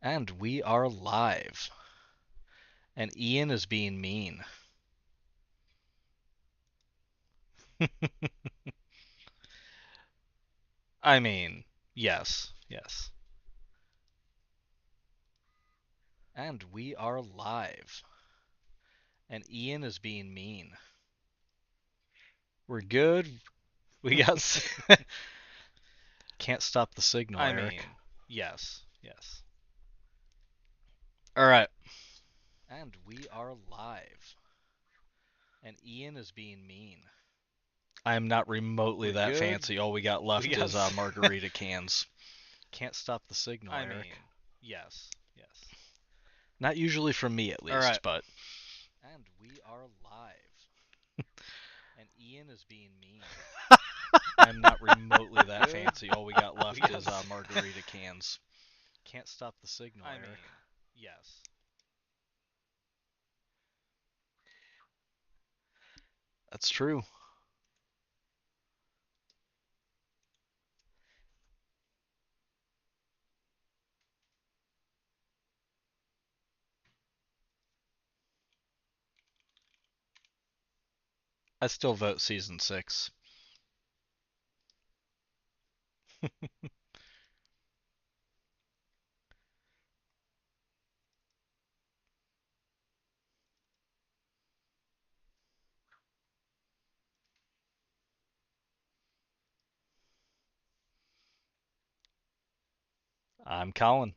And we are live. And Ian is being mean. I mean, yes, yes. And we are live. And Ian is being mean. We're good. We got. Can't stop the signal, I Eric. mean, yes, yes. All right. And we are live. And Ian is being mean. I am not remotely We're that good. fancy. All we got left is margarita cans. Can't stop the signal, I Eric. mean, yes, yes. Not usually from me, at least, right. but. And we are live. And Ian is being mean. I'm not remotely that fancy. All we got left is margarita cans. Can't stop the signal, I Eric. mean, yes. That's true. I still vote season 6. I'm Colin.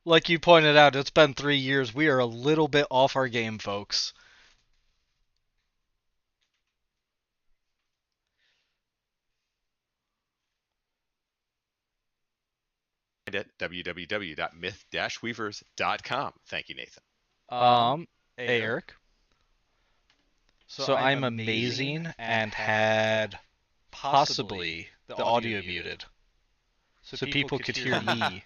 Like you pointed out, it's been 3 years. We are a little bit off our game, folks. At www.myth-weavers.com. Thank you, Nathan. Hey, Eric. So I'm amazing and had possibly the audio muted. So people could hear me.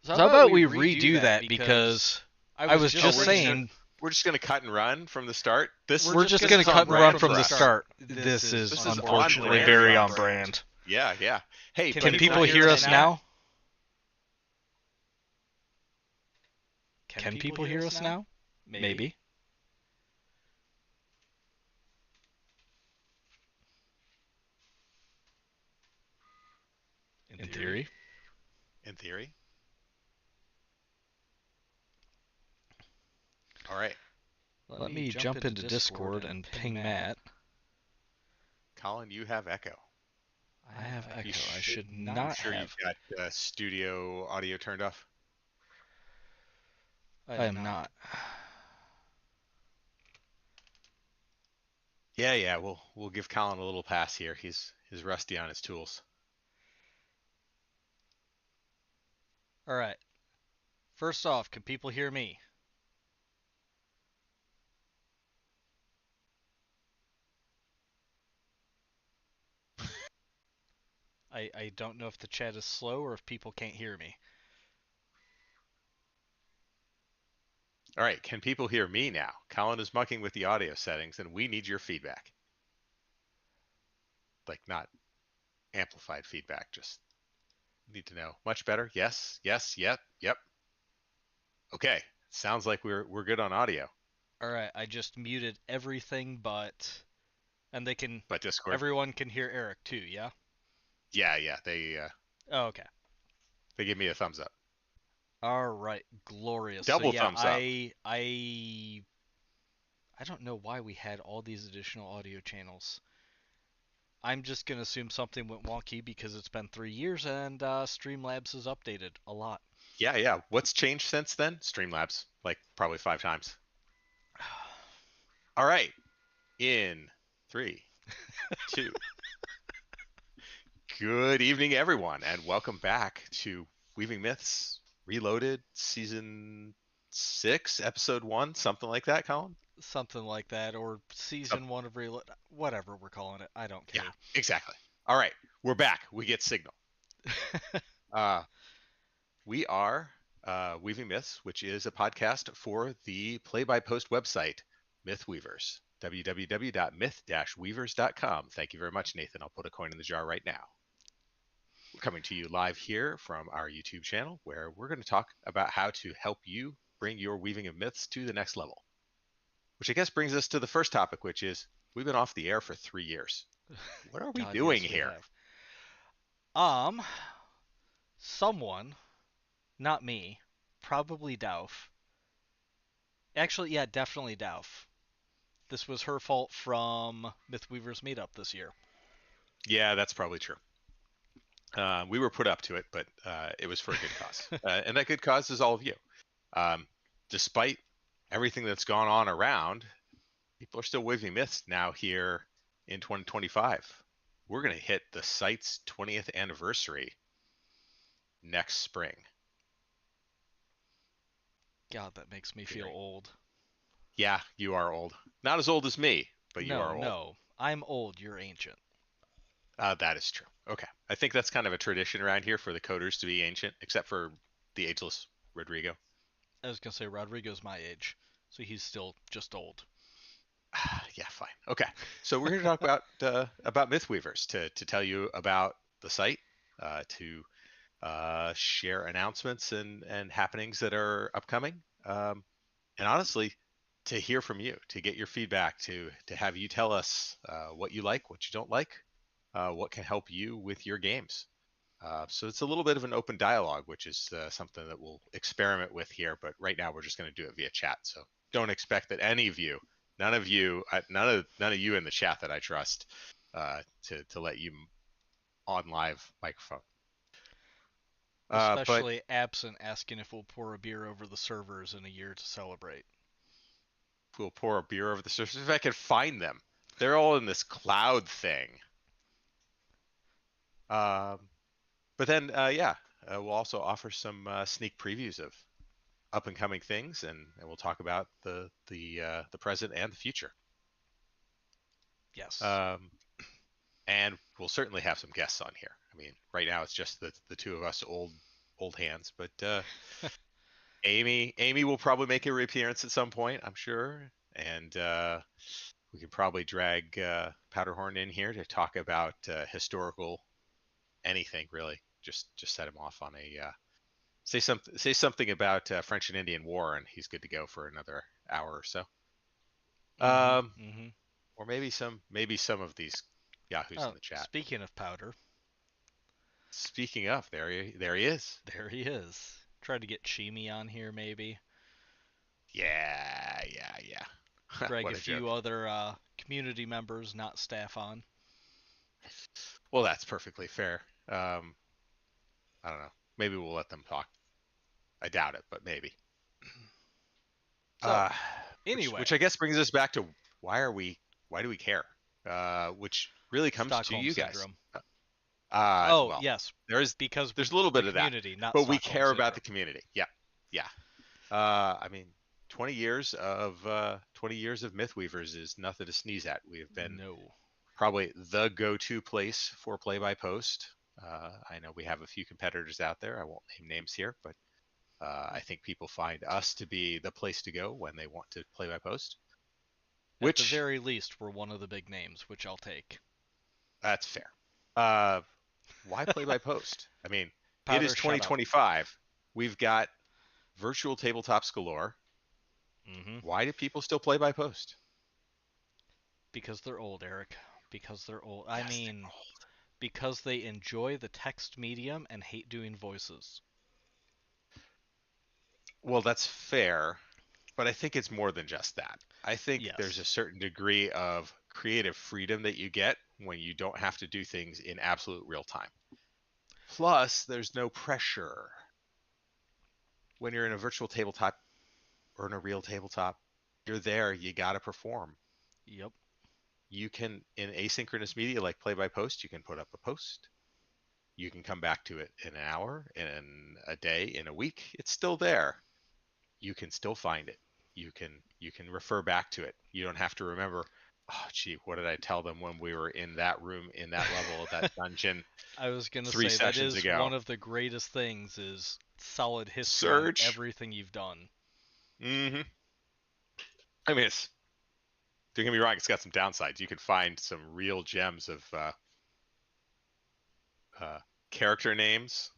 So how about we redo that because I was just saying We're just going to cut and run from the start. we're just going to cut and run from the start. This is unfortunately on brand. very on brand. Yeah, yeah. Hey, Can people hear us now? Can people hear us now? Maybe. In theory. In theory. All right. Let me jump into Discord and ping Matt. Colin, you have echo. I have echo. I should not I'm sure have. you've got studio audio turned off. I am not. Yeah. We'll give Colin a little pass here. He's rusty on his tools. All right. First off, can people hear me? I don't know if the chat is slow or if people can't hear me. All right, can people hear me now? Colin is mucking with the audio settings, and we need your feedback. Like, not amplified feedback, just need to know. Much better? Yes, yep. Okay, sounds like we're good on audio. All right, I just muted everything but, and they can. But Discord. Everyone can hear Eric too, yeah. Yeah. They. Oh, okay. They give me a thumbs up. All right, glorious. Double so, yeah, thumbs up. I don't know why we had all these additional audio channels. I'm just gonna assume something went wonky because it's been 3 years and Streamlabs has updated a lot. Yeah. What's changed since then? Streamlabs, like probably 5 times. All right. In 3, 2. Good evening, everyone, and welcome back to Weaving Myths Reloaded, Season 6, Episode 1, something like that, Colin? Something like that, or Season 1 of Reload, whatever we're calling it. I don't care. Yeah, exactly. All right, we're back. We get signal. We are Weaving Myths, which is a podcast for the play-by-post website, Mythweavers, www.myth-weavers.com. Thank you very much, Nathan. I'll put a coin in the jar right now. We're coming to you live here from our YouTube channel, where we're going to talk about how to help you bring your weaving of myths to the next level. Which I guess brings us to the first topic, which is we've been off the air for 3 years. What are we God, doing yes, we here? have. Someone, not me, probably Dauf. Actually, yeah, definitely Dauf. This was her fault from Mythweavers meetup this year. Yeah, that's probably true. We were put up to it, but it was for a good cause. And that good cause is all of you. Despite everything that's gone on around, people are still weaving myths now here in 2025. We're going to hit the site's 20th anniversary next spring. God, that makes me feel old. Yeah, you are old. Not as old as me, but you are old. No, I'm old. You're ancient. That is true. Okay. I think that's kind of a tradition around here for the coders to be ancient, except for the ageless Rodrigo. I was going to say Rodrigo's my age, so he's still just old. Yeah, fine. Okay. So we're here to talk about Mythweavers, to tell you about the site, to share announcements and happenings that are upcoming, and honestly, to hear from you, to get your feedback, to have you tell us what you like, what you don't like, what can help you with your games. So it's a little bit of an open dialogue, which is something that we'll experiment with here. But right now, we're just going to do it via chat. So don't expect that any of you, none of you in the chat that I trust, to let you on live microphone. Especially absent asking if we'll pour a beer over the servers in a year to celebrate. We'll pour a beer over the servers if I can find them. They're all in this cloud thing. But then, we'll also offer some sneak previews of up and coming things, and we'll talk about the present and the future. Yes. And we'll certainly have some guests on here. I mean, right now it's just the two of us old hands, but Amy will probably make a reappearance at some point, I'm sure, and we can probably drag Powderhorn in here to talk about historical anything really. Just set him off on a say something about French and Indian War, and he's good to go for another hour or so. Or maybe some of these yahoos in the chat. Speaking of Powder. Speaking of, there he is. There he is. Tried to get Chimi on here, maybe. Yeah. Drag a few other community members, not staff, on. Well, that's perfectly fair. I don't know. Maybe we'll let them talk. I doubt it, but maybe. So, anyway, which I guess brings us back to why do we care? Which really comes Stockholm to you syndrome. guys. Well, yes. There's a little bit of that, but we care about the community. Yeah. I mean, 20 years of Mythweavers is nothing to sneeze at. We have been probably the go-to place for play-by-post. I know we have a few competitors out there. I won't name names here, but I think people find us to be the place to go when they want to play-by-post. At the very least, we're one of the big names, which I'll take. That's fair. Why play-by-post? I mean, Powder, it is 2025. We've got virtual tabletops galore. Why do people still play-by-post? Because they're old, Eric. Because they're old. Yes, I mean, because they enjoy the text medium and hate doing voices. Well, that's fair, but I think it's more than just that. I think there's a certain degree of creative freedom that you get when you don't have to do things in absolute real time. Plus, there's no pressure. When you're in a virtual tabletop or in a real tabletop, you're there, you got to perform. Yep. You can, in asynchronous media like play-by-post, you can put up a post. You can come back to it in an hour, in a day, in a week. It's still there. You can still find it. You can refer back to it. You don't have to remember, oh, gee, what did I tell them when we were in that room, in that level of that dungeon? I was going to 3 say that sessions is ago. one of the greatest things is solid history Surge. on everything you've done. Mm-hmm. I mean, don't get me wrong, it's got some downsides. You can find some real gems of character names,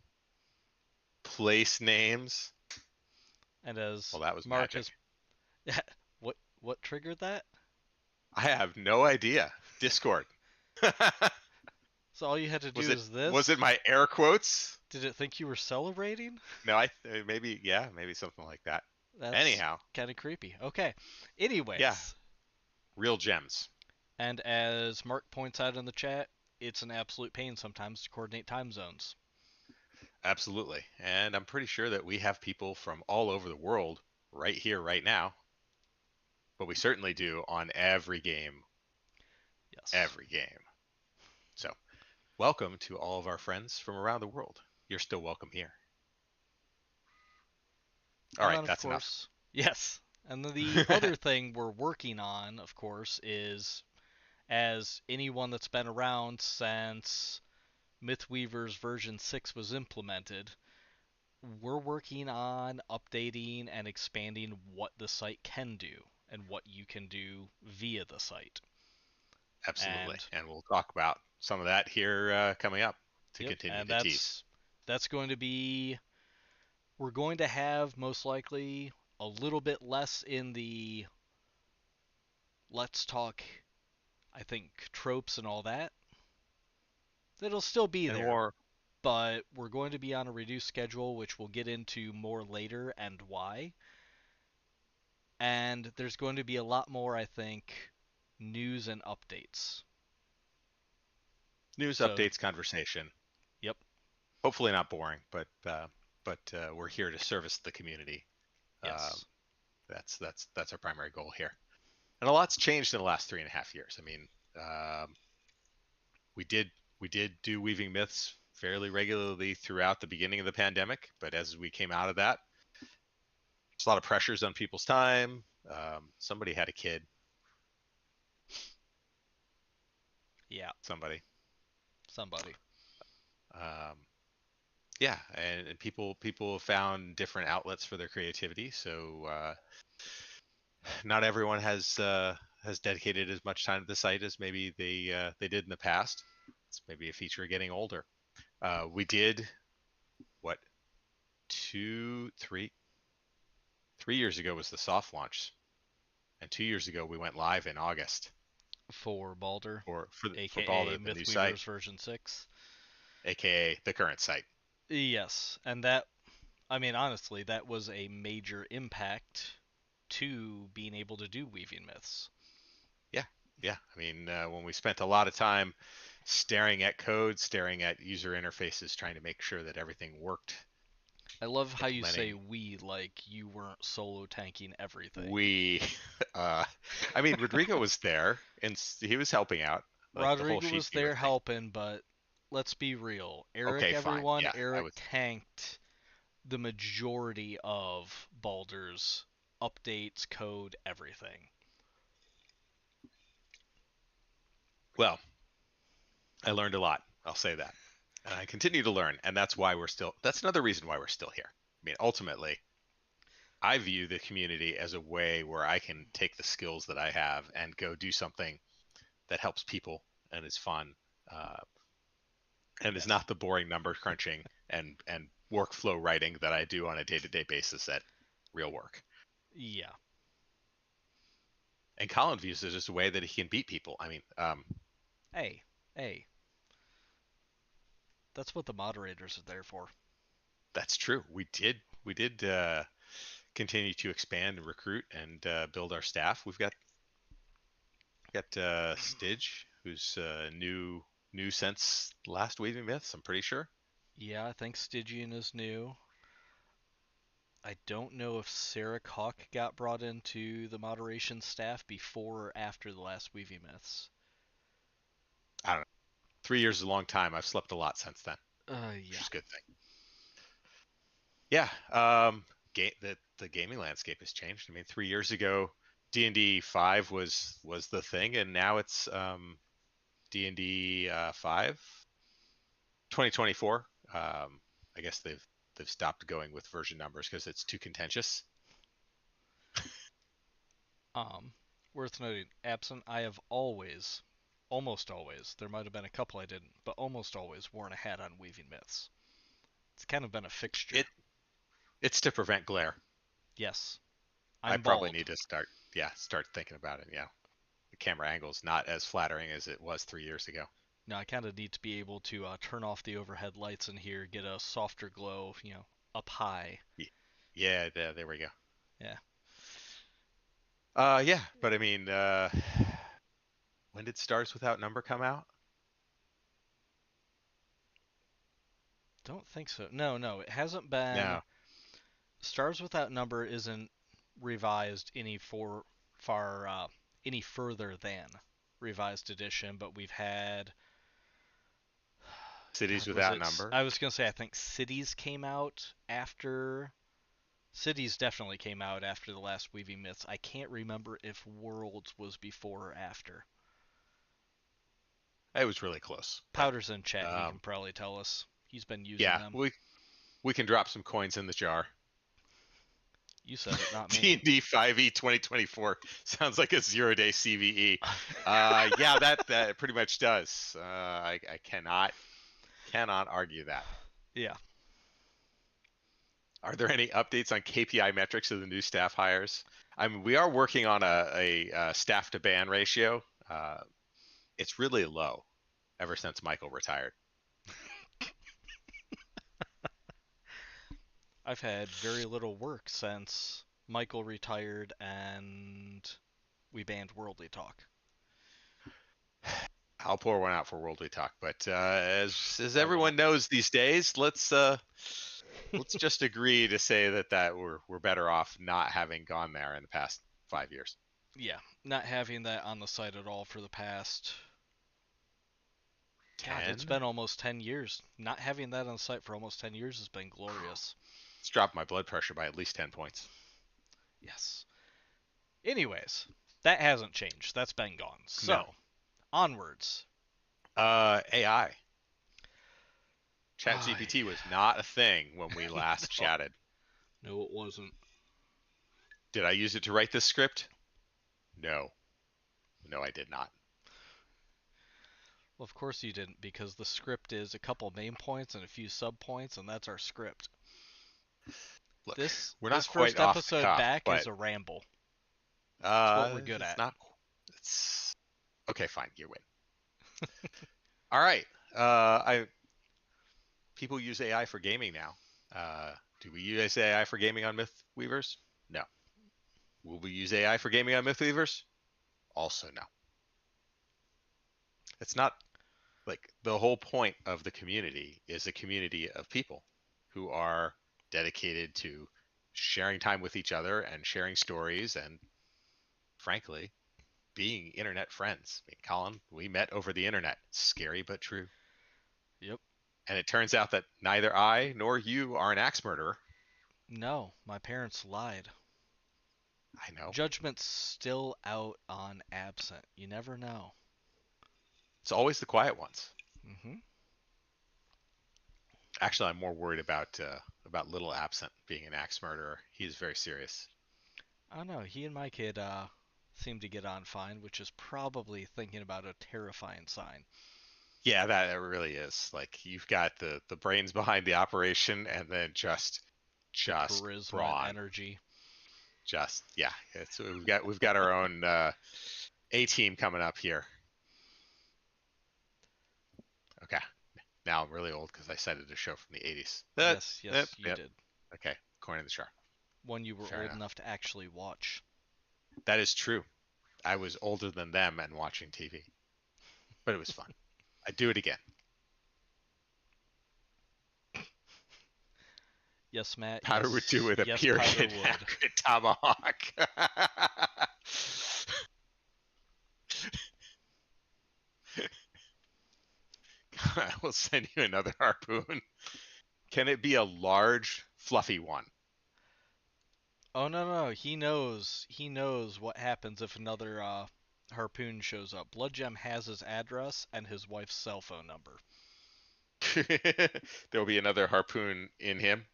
place names. And as Well, that was Mark magic. has what triggered that? I have no idea. Discord. So all you had to do is this? Was it my air quotes? Did it think you were celebrating? No, maybe maybe something like that. That's Anyhow, kind of creepy. Okay. Anyways. yeah, real gems. And as Mark points out in the chat, it's an absolute pain sometimes to coordinate time zones. Absolutely. And I'm pretty sure that we have people from all over the world right here, right now. But we certainly do on every game. Yes. Every game. So, welcome to all of our friends from around the world. You're still welcome here. All right, that's enough. Yes. And then the other thing we're working on, of course, is as anyone that's been around since Mythweaver's version 6 was implemented, we're working on updating and expanding what the site can do and what you can do via the site. Absolutely. And we'll talk about some of that here coming up to continue the tease. That's going to be, we're going to have most likely a little bit less in the let's talk, I think, tropes and all that. It'll still be and there, more, but we're going to be on a reduced schedule, which we'll get into more later and why. And there's going to be a lot more, I think, news and updates. Updates, conversation. Yep. Hopefully not boring, but we're here to service the community. Yes. That's our primary goal here. And a lot's changed in the last 3.5 years. I mean, we did do Weaving Myths fairly regularly throughout the beginning of the pandemic, but as we came out of that, there's a lot of pressures on people's time. Somebody had a kid. Yeah. Somebody. Yeah, and people have found different outlets for their creativity. So not everyone has dedicated as much time to the site as maybe they did in the past. It's maybe a feature getting older. We did what 3 years ago was the soft launch, and 2 years ago we went live in August for Baldur, for aka Baldur, the new site, Mythweaver's version 6, aka the current site. Yes, and that, I mean, honestly, that was a major impact to being able to do Weaving Myths. Yeah. I mean, when we spent a lot of time staring at code, staring at user interfaces, trying to make sure that everything worked. I love how you say we, like you weren't solo tanking everything. I mean, Rodrigo was there, and he was helping out. Like Rodrigo was there helping, but let's be real. Eric, Yeah, Eric tanked the majority of Baldur's updates, code, everything. Well, I learned a lot. I'll say that. And I continue to learn, and that's another reason why we're still here. I mean, ultimately, I view the community as a way where I can take the skills that I have and go do something that helps people and is fun, and is not the boring number crunching and workflow writing that I do on a day-to-day basis at Real Work. Yeah. And Colin views it as a way that he can beat people. I mean, Hey. That's what the moderators are there for. That's true. We did continue to expand and recruit and build our staff. We've got Stidge, who's new since last Weaving Myths, I'm pretty sure. Yeah, I think Stygian is new. I don't know if Sarah Hawk got brought into the moderation staff before or after the last Weaving Myths. I don't know. 3 years is a long time. I've slept a lot since then. Yeah. Which is a good thing. Yeah. The gaming landscape has changed. I mean, 3 years ago, D&D 5 was the thing, and now it's D&D 5 2024. I guess they've they've stopped going with version numbers because it's too contentious. Worth noting, absent, I have always, almost always, there might have been a couple I didn't, but almost always worn a hat on Weaving Myths. It's kind of been a fixture. It's to prevent glare. Yes. I I'm probably bald. need to start thinking about it. Yeah. The camera angle's not as flattering as it was 3 years ago. No, I kind of need to be able to turn off the overhead lights in here, get a softer glow, up high. Yeah, there we go. Yeah. Yeah, but I mean, when did Stars Without Number come out? Don't think so. No, it hasn't been. No. Stars Without Number isn't revised any further than revised edition, but we've had. Cities God, was Without it? Number. I was gonna say I think Cities came out after. Cities definitely came out after the last Weaving Myths. I can't remember if Worlds was before or after. It was really close. Powder's in chat. He Um, can probably tell us. He's been using yeah, them. we can drop some coins in the jar. You said it, not me. D&D 5e 2024 sounds like a 0-day CVE. Yeah, that pretty much does. I cannot argue that. Yeah. Are there any updates on KPI metrics of the new staff hires? I mean, we are working on a staff to ban ratio. It's really low ever since Michael retired. I've had very little work since Michael retired and we banned Worldly Talk. I'll pour one out for Worldly Talk, but as I everyone knows these days, let's just agree to say that we're better off not having gone there in the past 5 years. Yeah, not having that on the site at all for the past. 10? God, it's been almost 10 years. Not having that on the site for almost 10 years has been glorious. It's dropped my blood pressure by at least 10 points. Yes. Anyways, that hasn't changed. That's been gone. So, No. Onwards. AI. ChatGPT was not a thing when we last chatted. No, it wasn't. Did I use it to write this script? No. No, I did not. Well, of course you didn't, because the script is a couple main points and a few sub points, and that's our script. Look, This we're not this quite first off the episode cuff, back but is a ramble. That's what we're good at. It's okay. Fine, you win. All right. People use AI for gaming now. Do we use AI for gaming on Mythweavers? No. Will we use AI for gaming on Mythweavers? Also no. It's not like the whole point of the community is a community of people who are dedicated to sharing time with each other and sharing stories and, frankly, being internet friends. I mean, Colin, we met over the internet. Scary but true. Yep. And it turns out that neither I nor you are an axe murderer. No, my parents lied. I know. Judgment's still out on absent. You never know. It's always the quiet ones. Mm-hmm. Actually, I'm more worried about little absent being an axe murderer. He's very serious. I don't know. He and my kid seem to get on fine, which is probably thinking about a terrifying sign. Yeah, that it really is. Like you've got the brains behind the operation, and then just Charisma, brawn. energy. Yeah. We've got our own A team coming up here. Okay. Now I'm really old because I cited a show from the 80s. Yes, you did. Okay, coin in the jar. One you were Fair old enough. enough to actually watch. That is true. I was older than them and watching TV, but it was fun. I'd do it again. Yes, Matt. Powder yes, would do with a yes, period Powder would. after a tomahawk. I will send you another harpoon. Can it be a large, fluffy one? Oh no, he knows. He knows what happens if another harpoon shows up. Blood Gem has his address and his wife's cell phone number. There will be another harpoon in him.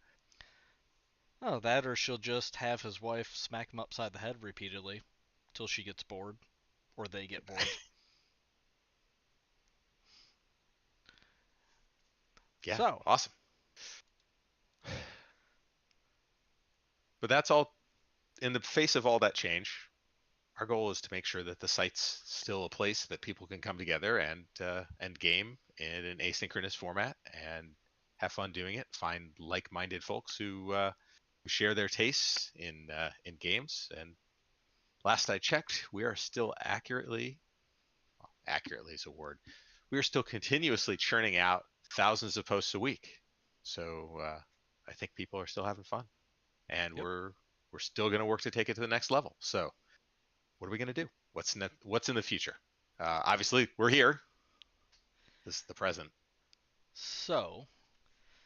Oh, that or she'll just have his wife smack him upside the head repeatedly till she gets bored or they get bored. Yeah, So, awesome. But that's all. In the face of all that change, our goal is to make sure that the site's still a place that people can come together and game in an asynchronous format and have fun doing it. Find like-minded folks who share their tastes in games. And last I checked, we are still accurately is a word. We are still continuously churning out thousands of posts a week. So I think people are still having fun, and yep. we're still going to work to take it to the next level. So what are we going to do? What's in the future? Obviously, we're here. This is the present. So,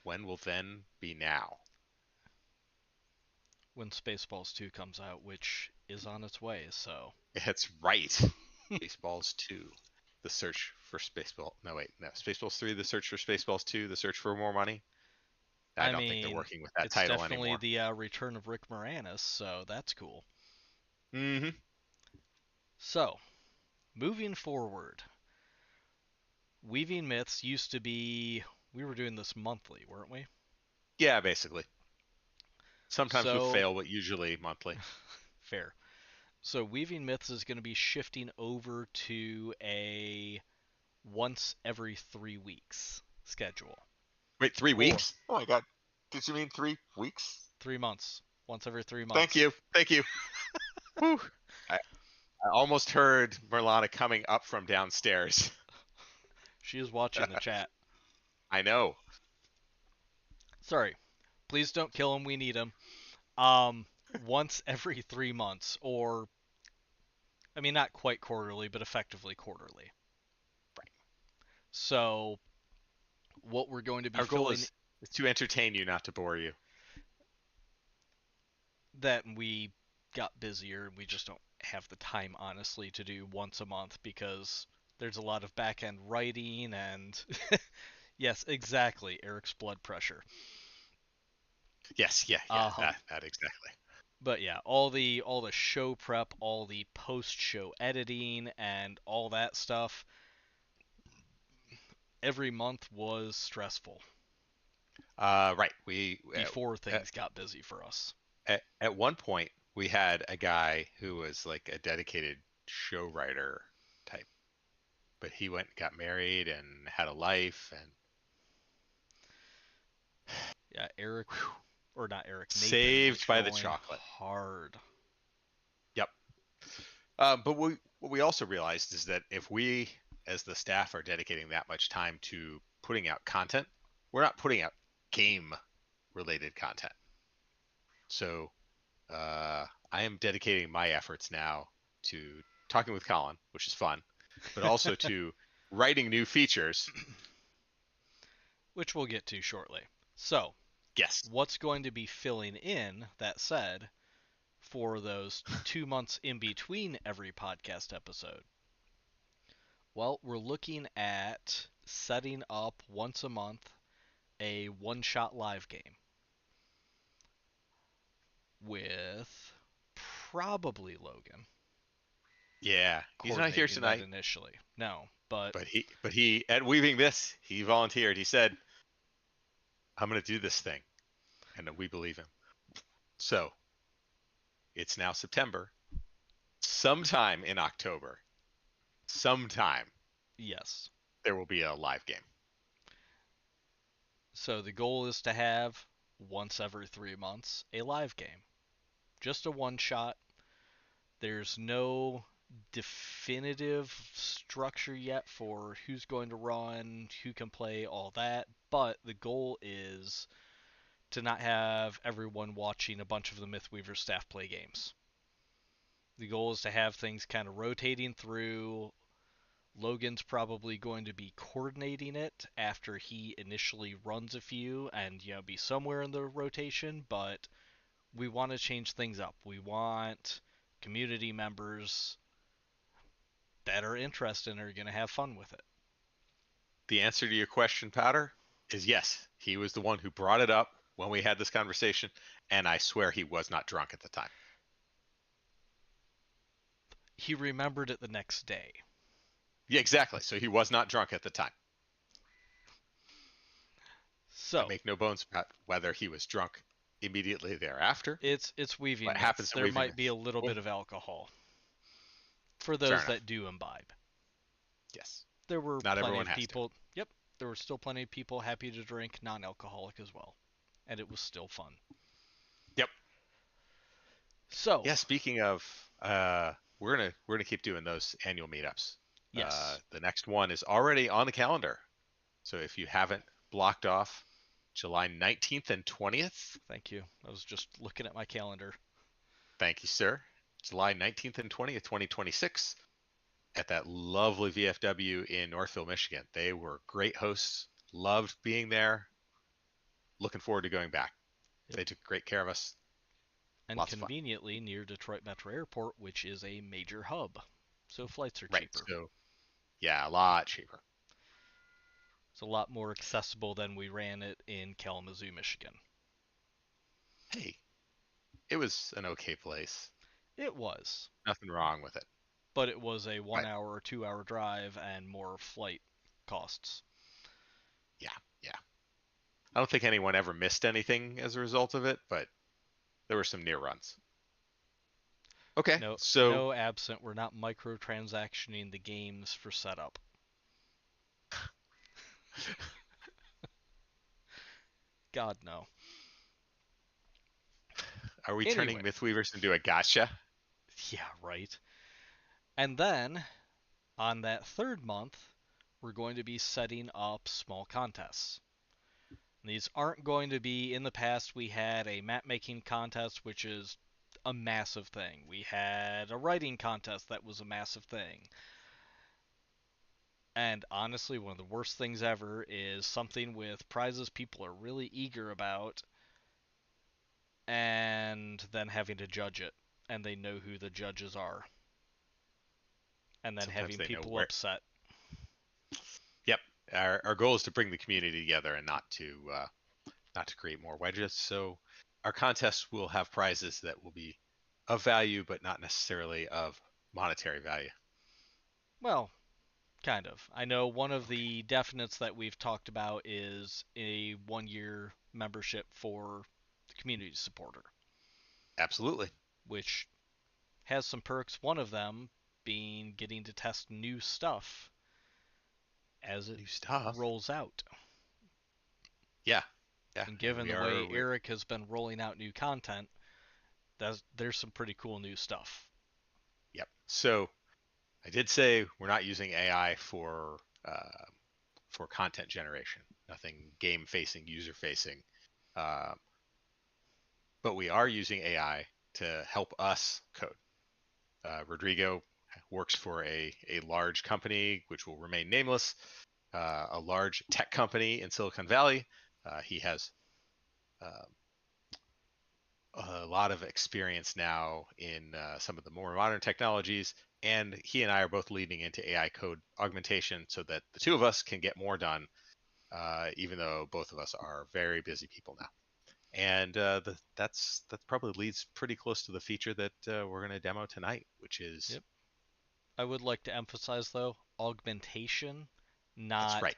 When will then be now? when Spaceballs 2 comes out, which is on its way, so. That's right. Spaceballs 2, the search for Spaceball. No, wait, no. Spaceballs 3, the search for Spaceballs 2, the search for more money. I I don't think they're mean, working with that it's title definitely anymore. the return of Rick Moranis, so that's cool. Mm-hmm. So, moving forward, Weaving Myths used to be. We were doing this monthly, weren't we? Yeah, basically. Sometimes with So, fail, but usually monthly. fair. So, Weaving Myths is going to be shifting over to a once every 3 weeks schedule. Wait, 3 weeks? Or Oh my god. Did you mean 3 weeks? 3 months. Once every three Thank months. you. Thank you. Whew. I almost heard Merlana coming up from downstairs. She is watching the chat. I know. Sorry. Please don't kill him. We need him. Once every 3 months, or I mean, not quite quarterly, but effectively quarterly. Right. So, what we're going to be Our goal filling is to entertain you, not to bore you. that we got busier and we just don't have the time, honestly, to do once a month because there's a lot of back end writing and yes, exactly, Eric's blood pressure. Yes, yeah, Um, that exactly. but yeah, all the show prep, all the post show editing, and all that stuff. Every month was stressful Right. We before at, things got busy for us. at one point we had a guy who was like a dedicated show writer type, but he went and got married and had a life and Yeah, Eric, whew, or not Eric, Nathan was saved by the going chocolate. hard. Yep. But what we also realized is that if we, as the staff, are dedicating that much time to putting out content, we're not putting out game-related content. So I am dedicating my efforts now to talking with Colin, which is fun, but also to writing new features. Which we'll get to shortly. So, Yes. what's going to be filling in, that said, for those 2 months in between every podcast episode? Well, we're looking at setting up once a month a one shot live game with probably Logan Yeah, he's not here coordinating that tonight, initially. No, but but he at Weaving This, he volunteered. He said, "I'm going to do this thing," and we believe him. So it's now September. Sometime in October, sometime yes. there will be a live game. So the goal is to have once every 3 months a live game. Just a one shot. There's no definitive structure yet for who's going to run, who can play, all that. But the goal is to not have everyone watching a bunch of the Mythweaver staff play games. The goal is to have things kind of rotating through. Logan's probably going to be coordinating it after he initially runs a few and be somewhere in the rotation, but we want to change things up. We want community members that are interested and are going to have fun with it. The answer to your question, Powder, is yes. He was the one who brought it up when we had this conversation, and I swear he was not drunk at the time. He remembered it the next day. Yeah, exactly. So he was not drunk at the time. So I make no bones about whether he was drunk immediately thereafter. it's weaving What myths. happens to There weaving might be a myths? little Well, bit of alcohol for fair those enough. that do imbibe. Yes. There were Not plenty everyone of has people. Yep, there were still plenty of people happy to drink non-alcoholic as well, and it was still fun. Yep. So Yeah. Speaking of, we're gonna keep doing those annual meetups. yes, The next one is already on the calendar. So if you haven't blocked off July 19th and 20th, thank you. I was just looking at my calendar. thank you, sir. July 19th and 20th, 2026, at that lovely VFW in Northville, Michigan. They were great hosts. Loved being there. Looking forward to going back. Yep. They took great care of us. And Lots of fun. conveniently near Detroit Metro Airport, which is a major hub, so flights are Right. cheaper. So, yeah, a lot cheaper. It's a lot more accessible than we ran it in Kalamazoo, Michigan. Hey, it was an okay place. It was, Nothing wrong with it. but it was a 1 But hour or 2 hour drive and more flight costs. yeah, yeah. I don't think anyone ever missed anything as a result of it, but there were some near runs. Okay, No, so no absent. We're not microtransactioning the games for setup. God no. are we Anyway. turning Mythweavers into a gotcha? Yeah, right. And then on that third month, we're going to be setting up small contests. These aren't going to be, in the past, we had a map making contest, which is a massive thing. We had a writing contest that was a massive thing. And honestly, one of the worst things ever is something with prizes people are really eager about and then having to judge it. And they know who the judges are. And then Sometimes having they know people where. upset. Yep. Our goal is to bring the community together and not to create more wedges. So our contests will have prizes that will be of value, but not necessarily of monetary value. Well, kind of. I know one of Okay. the definites that we've talked about is a 1 year membership for the community supporter, Absolutely. which has some perks. One of them being getting to test new stuff as it New stuff. rolls out. Yeah. Yeah. And And given we the are. way Eric has been rolling out new content, there's some pretty cool new stuff. Yep. So I did say we're not using AI for content generation. Nothing game facing, user facing. Uh, but we are using AI to help us code. Rodrigo works for a large company, which will remain nameless, a large tech company in Silicon Valley. He has uh, a lot of experience now in some of the more modern technologies, and he and I are both leading into AI code augmentation so that the two of us can get more done, even though both of us are very busy people now. And that probably leads pretty close to the feature that we're going to demo tonight, which is Yep. I would like to emphasize, though, augmentation, that's not right.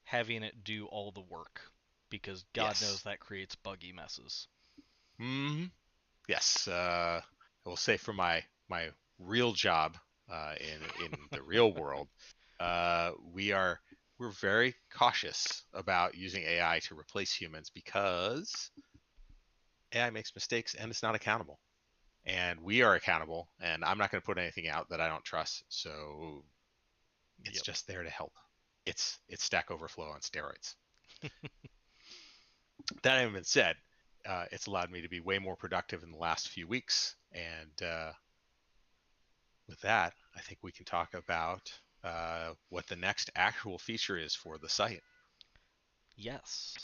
having it do all the work, because God knows Yes. that creates buggy messes. Hmm. Yes. I will say for my real job in the real world, we're very cautious about using AI to replace humans because AI makes mistakes and it's not accountable. And we are accountable, and I'm not going to put anything out that I don't trust. So it's Yep. just there to help. It's Stack Overflow on steroids. That having been said, it's allowed me to be way more productive in the last few weeks. And with that, I think we can talk about what the next actual feature is for the site. Yes.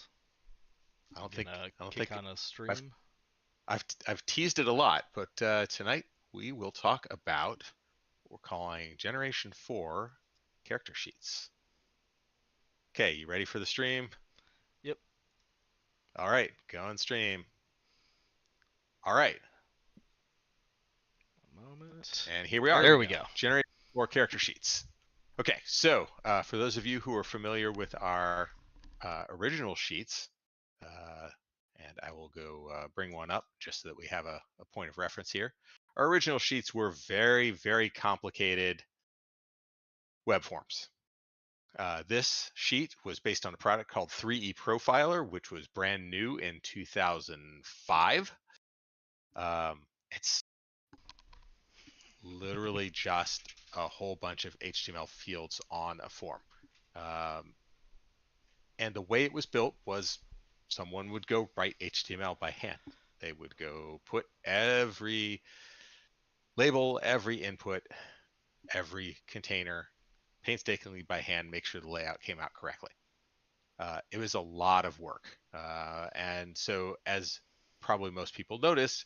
I don't think Gonna I don't kick think on a I've stream. I've teased it a lot, but tonight we will talk about what we're calling Generation 4 character sheets. Okay, you ready for the stream? Yep. All right, go on stream. All right, Moment. and here we are. There we go. Generate more character sheets. Okay, so for those of you who are familiar with our original sheets, and I will go bring one up just so that we have a point of reference here. Our original sheets were very, very complicated web forms. This sheet was based on a product called 3E Profiler, which was brand new in 2005. It's literally just a whole bunch of HTML fields on a form. And the way it was built was someone would go write HTML by hand. They would go put every label, every input, every container painstakingly by hand, make sure the layout came out correctly. It was a lot of work. And so as probably most people noticed,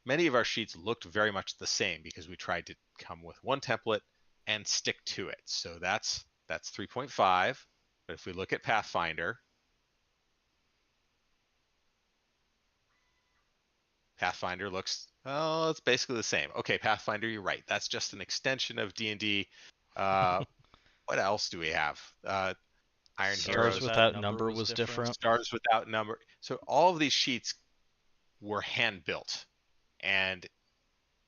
many of our sheets looked very much the same because we tried to come with one template and stick to it. So that's 3.5. But if we look at Pathfinder, Pathfinder looks, oh, it's basically the same. Okay, Pathfinder, you're right. That's just an extension of D&D. What else do we have? Iron Stars Heroes. Without Number was different. Stars Without Number. So all of these sheets were hand built. And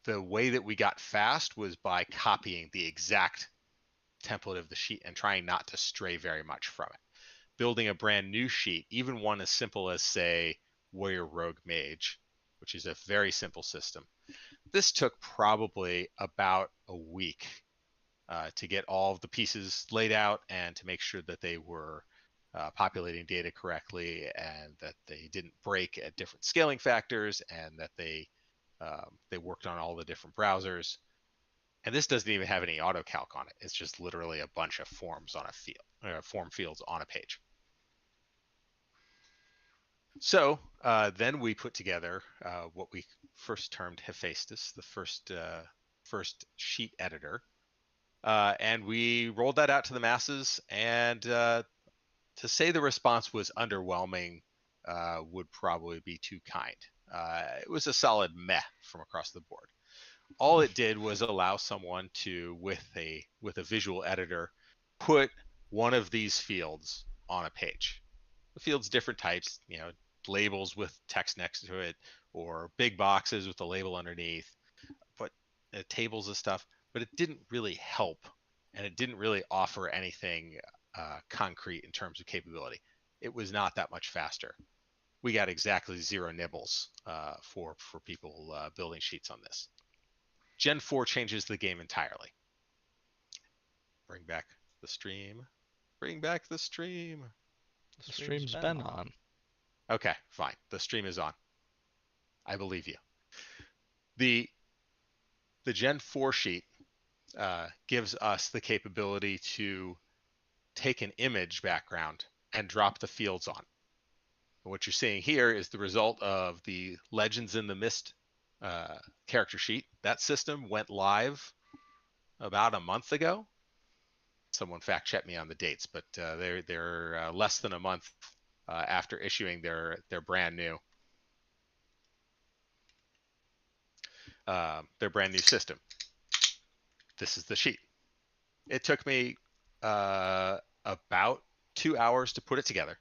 the way that we got fast was by copying the exact template of the sheet and trying not to stray very much from it. Building a brand new sheet, even one as simple as, say, Warrior Rogue Mage, which is a very simple system. This took probably about a week to get all of the pieces laid out and to make sure that they were populating data correctly and that they didn't break at different scaling factors and that they worked on all the different browsers. And this doesn't even have any AutoCalc on it. It's just literally a bunch of forms on a field, form fields on a page. So then we put together what we first termed Hephaestus, the first sheet editor. And we rolled that out to the masses. And to say the response was underwhelming would probably be too kind. It was a solid meh from across the board. All it did was allow someone to, with a visual editor, put one of these fields on a page. The fields, different types, labels with text next to it, or big boxes with the label underneath, but tables of stuff. But it didn't really help, and it didn't really offer anything concrete in terms of capability. It was not that much faster. We got exactly 0 nibbles for people building sheets on this. Gen 4 changes the game entirely. Bring back the stream. Bring back the stream. The stream's been on. Okay, fine. The stream is on. I believe you. The Gen 4 sheet gives us the capability to take an image background and drop the fields on. What you're seeing here is the result of the Legends in the Mist character sheet. That system went live about a month ago. Someone fact check me on the dates, but they're less than a month after issuing their brand new system. This is the sheet. It took me about 2 hours to put it together,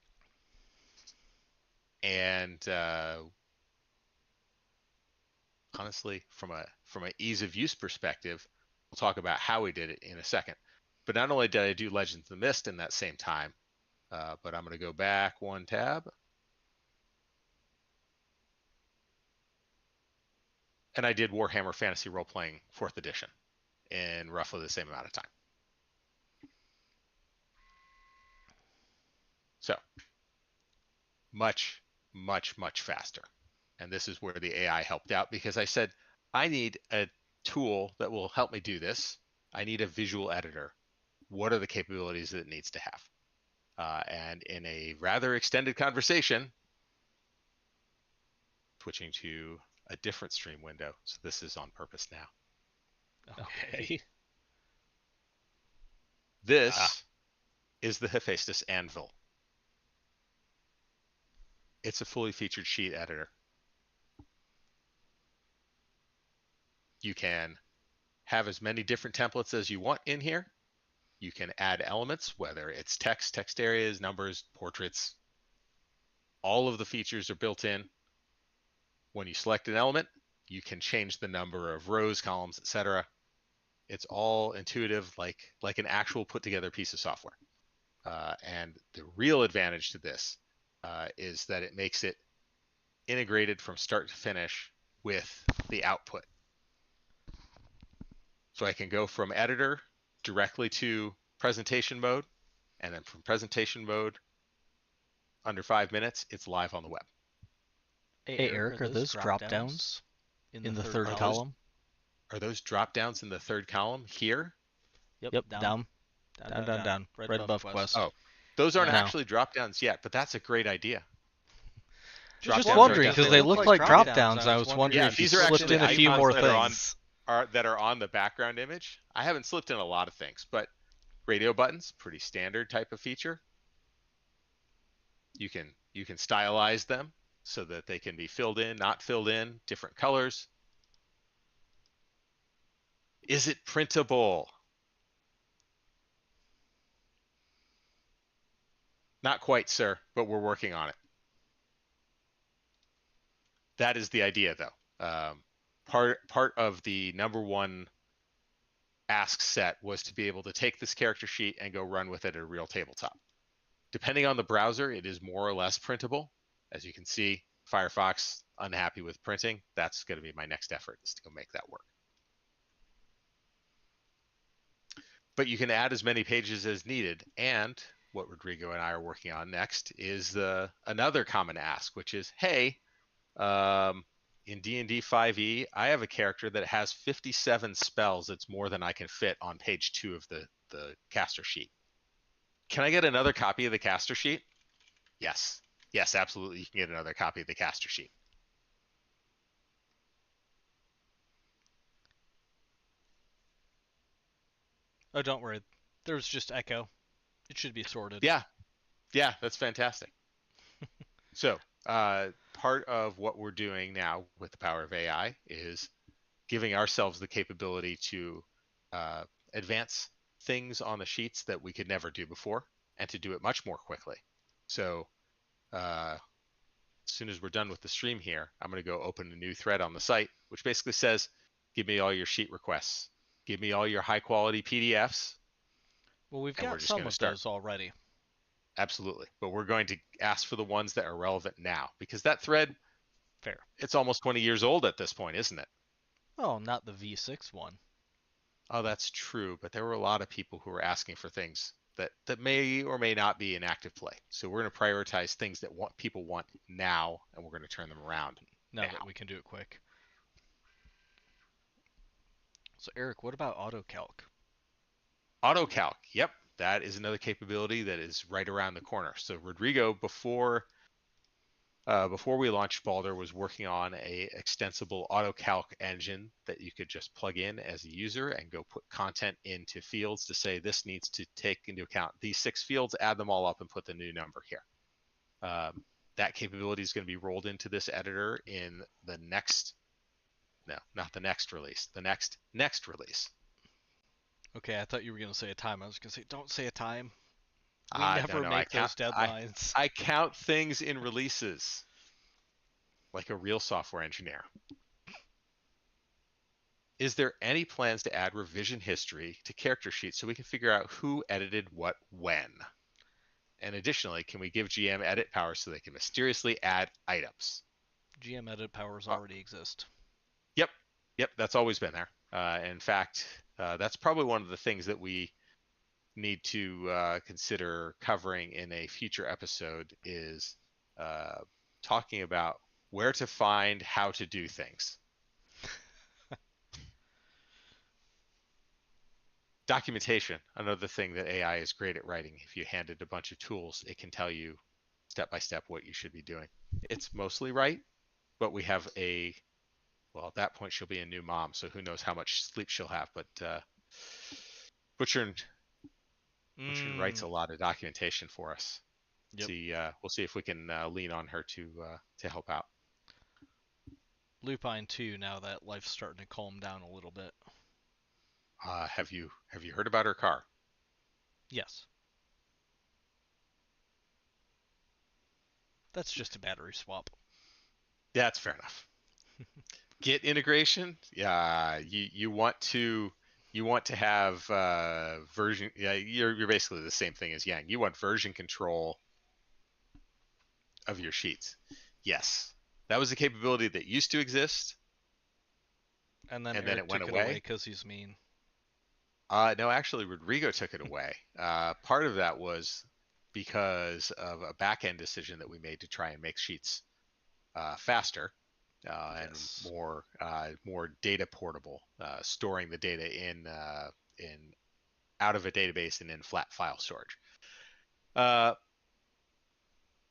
and honestly, from an ease of use perspective, we'll talk about how we did it in a second. But not only did I do Legends of the Mist in that same time, but I'm going to go back one tab. And I did Warhammer Fantasy Role-Playing 4th edition in roughly the same amount of time. So, much, much, much faster. And this is where the AI helped out, because I said, I need a tool that will help me do this. I need a visual editor. What are the capabilities that it needs to have? And in a rather extended conversation, switching to a different stream window. So this is on purpose now. Okay. This is the Hephaestus anvil. It's a fully featured sheet editor. You can have as many different templates as you want in here. You can add elements, whether it's text, text areas, numbers, portraits. All of the features are built in. When you select an element, you can change the number of rows, columns, etc. It's all intuitive, like an actual put together piece of software. And the real advantage to this is that it makes it integrated from start to finish with the output. So I can go from editor directly to presentation mode, and then from presentation mode, under 5 minutes, it's live on the web. Hey Eric, are those drop downs in the third column? Are those drop downs in the third column here? Yep, down, right above Quest. Oh, those aren't No. actually drop downs yet, but that's a great idea. Just Drop-downs wondering are because definitely- they look like drop downs. I was wondering Yeah, if you these are slipped actually in a few icons more that are on- things. that are on the background image. I haven't slipped in a lot of things, but radio buttons, pretty standard type of feature. You can stylize them so that they can be filled in, not filled in, different colors. Is it printable? Not quite, sir, but we're working on it. That is the idea, though. Part of the number one ask set was to be able to take this character sheet and go run with it at a real tabletop. Depending on the browser, it is more or less printable. As you can see, Firefox, unhappy with printing. That's going to be my next effort, is to go make that work. But you can add as many pages as needed. And what Rodrigo and I are working on next is another common ask, which is, hey, in D&D 5e, I have a character that has 57 spells. It's more than I can fit on page 2 of the caster sheet. Can I get another copy of the caster sheet? Yes. Yes, absolutely. You can get another copy of the caster sheet. Oh, don't worry. There's just echo. It should be sorted. Yeah. Yeah, that's fantastic. So, part of what we're doing now with the power of AI is giving ourselves the capability to advance things on the sheets that we could never do before, and to do it much more quickly. So as soon as we're done with the stream here, I'm going to go open a new thread on the site, which basically says, give me all your sheet requests. Give me all your high quality PDFs. Well, we've got some of those already. Absolutely. But we're going to ask for the ones that are relevant now, because that thread, fair, it's almost 20 years old at this point, isn't it? Oh, not the V6 one. Oh, that's true. But there were a lot of people who were asking for things that may or may not be in active play. So we're going to prioritize things that people want now, and we're going to turn them around now that we can do it quick. So Eric, what about AutoCalc? AutoCalc, yep, that is another capability that is right around the corner. So Rodrigo, before we launched Balder, was working on a extensible AutoCalc engine that you could just plug in as a user and go put content into fields to say this needs to take into account these 6 fields, add them all up and put the new number here. That capability is going to be rolled into this editor in the next, no, not the next release, the next release. Okay, I thought you were going to say a time. I was going to say, don't say a time. We never make those deadlines. I count things in releases like a real software engineer. Is there any plans to add revision history to character sheets so we can figure out who edited what when? And additionally, can we give GM edit power so they can mysteriously add items? GM edit powers already exist. Yep, that's always been there. In fact, that's probably one of the things that we need to consider covering in a future episode is talking about where to find how to do things. Documentation, another thing that AI is great at writing. If you hand it a bunch of tools, it can tell you step by step what you should be doing. It's mostly right, but we have well, at that point she'll be a new mom, so who knows how much sleep she'll have. But Butcher writes a lot of documentation for us. Yep. We'll see if we can lean on her to help out. Lupine too. Now that life's starting to calm down a little bit. Have you heard about her car? Yes. That's just a battery swap. Yeah, that's fair enough. Git integration. Yeah, you want to have version. Yeah, you're basically the same thing as Yang. You want version control of your sheets. Yes, that was a capability that used to exist, And then and then Eric it went took it away away. because he's mean. No, actually, Rodrigo took it away. Part of that was because of a back-end decision that we made to try and make sheets faster and Yes. more data portable, storing the data in out of a database and in flat file storage.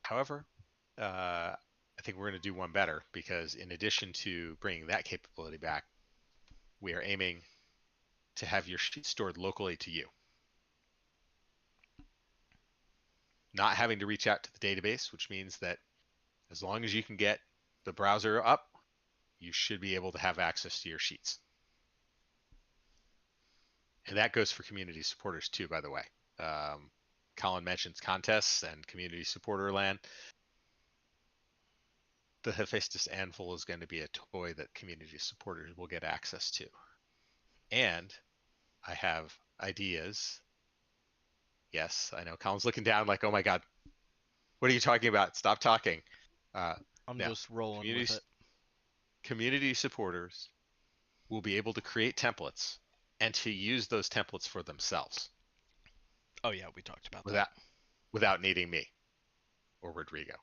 However, I think we're going to do one better, because in addition to bringing that capability back, we are aiming to have your sheet stored locally to you. Not having to reach out to the database, which means that as long as you can get the browser up, you should be able to have access to your sheets. And that goes for community supporters too, by the way. Colin mentions contests and community supporter land. The Hephaestus Anvil is going to be a toy that community supporters will get access to. And I have ideas. Yes, I know Colin's looking down like, oh my God, what are you talking about? Stop talking. I'm Now, just rolling with it. community supporters will be able to create templates and to use those templates for themselves. Oh yeah, we talked about that. Without needing me or Rodrigo.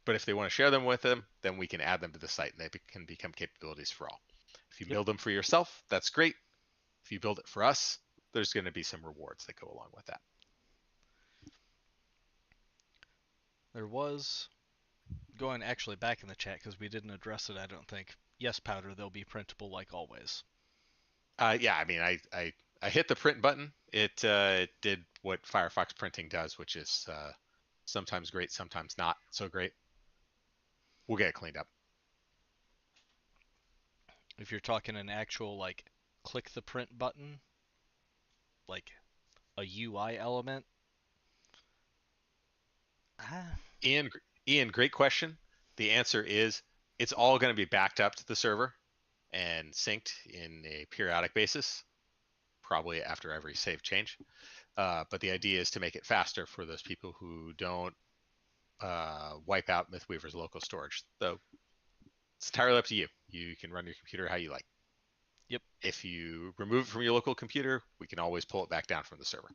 But if they want to share them with them, then we can add them to the site and they can become capabilities for all. If you build them for yourself, that's great. If you build it for us, there's going to be some rewards that go along with that. There was, going actually back in the chat because we didn't address it, I don't think. Yes, Powder, they'll be printable like always. Yeah, I mean, I hit the print button. It did what Firefox printing does, which is sometimes great, sometimes not so great. We'll get it cleaned up. If you're talking an actual, like, click the print button, like a UI element. Ian, great question. The answer is it's all going to be backed up to the server and synced in a periodic basis, probably after every save change. But the idea is to make it faster for those people who don't wipe out Mythweaver's local storage. So it's entirely up to you. You can run your computer how you like. Yep. If you remove it from your local computer, we can always pull it back down from the server.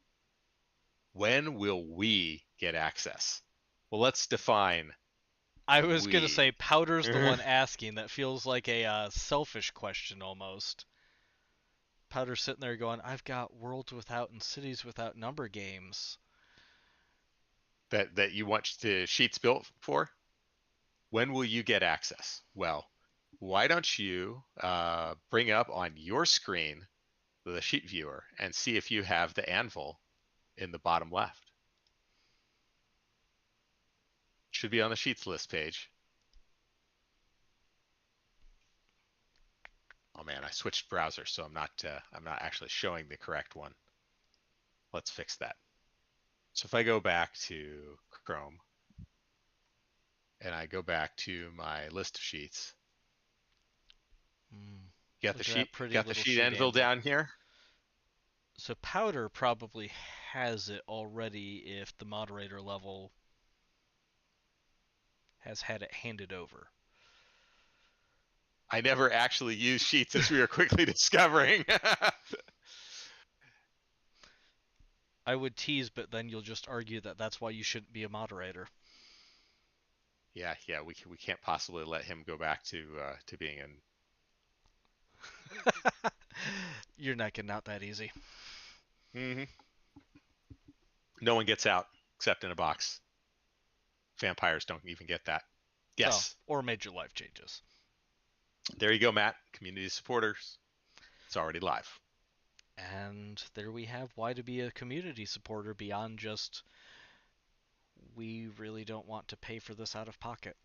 When will we get access? Well, let's define. I was going to say Powder's the one asking. That feels like a selfish question almost. Powder's sitting there going, I've got Worlds Without and Cities Without Number games. That you want the sheets built for? When will you get access? Well, why don't you bring up on your screen the sheet viewer and see if you have the anvil in the bottom left. Should be on the sheets list page. Oh man, I switched browsers, so I'm not actually showing the correct one. Let's fix that. So if I go back to Chrome and I go back to my list of sheets, got the sheet anvil down here. So Powder probably has it already if the moderator level has had it handed over. I never actually used sheets, as we are quickly discovering. I would tease, but then you'll just argue that that's why you shouldn't be a moderator. Yeah, we can't possibly let him go back to being in. You're not getting out that easy. Mm-hmm. No one gets out except in a box. Vampires don't even get that. Yes. Oh, or major life changes. There you go, Matt. Community supporters. It's already live. And there we have why to be a community supporter beyond just we really don't want to pay for this out of pocket.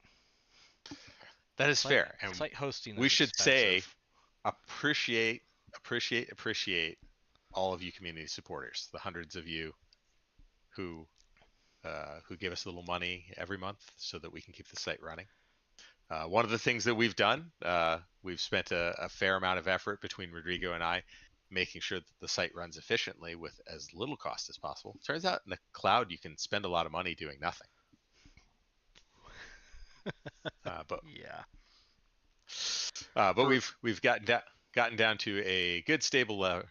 That is fair, and Site hosting we is should say expensive. appreciate all of you community supporters, the hundreds of you who give us a little money every month so that we can keep the site running. One of the things that we've done, we've spent a fair amount of effort between Rodrigo and I making sure that the site runs efficiently with as little cost as possible. Turns out in the cloud you can spend a lot of money doing nothing. But Yeah. we've gotten down to a good stable level.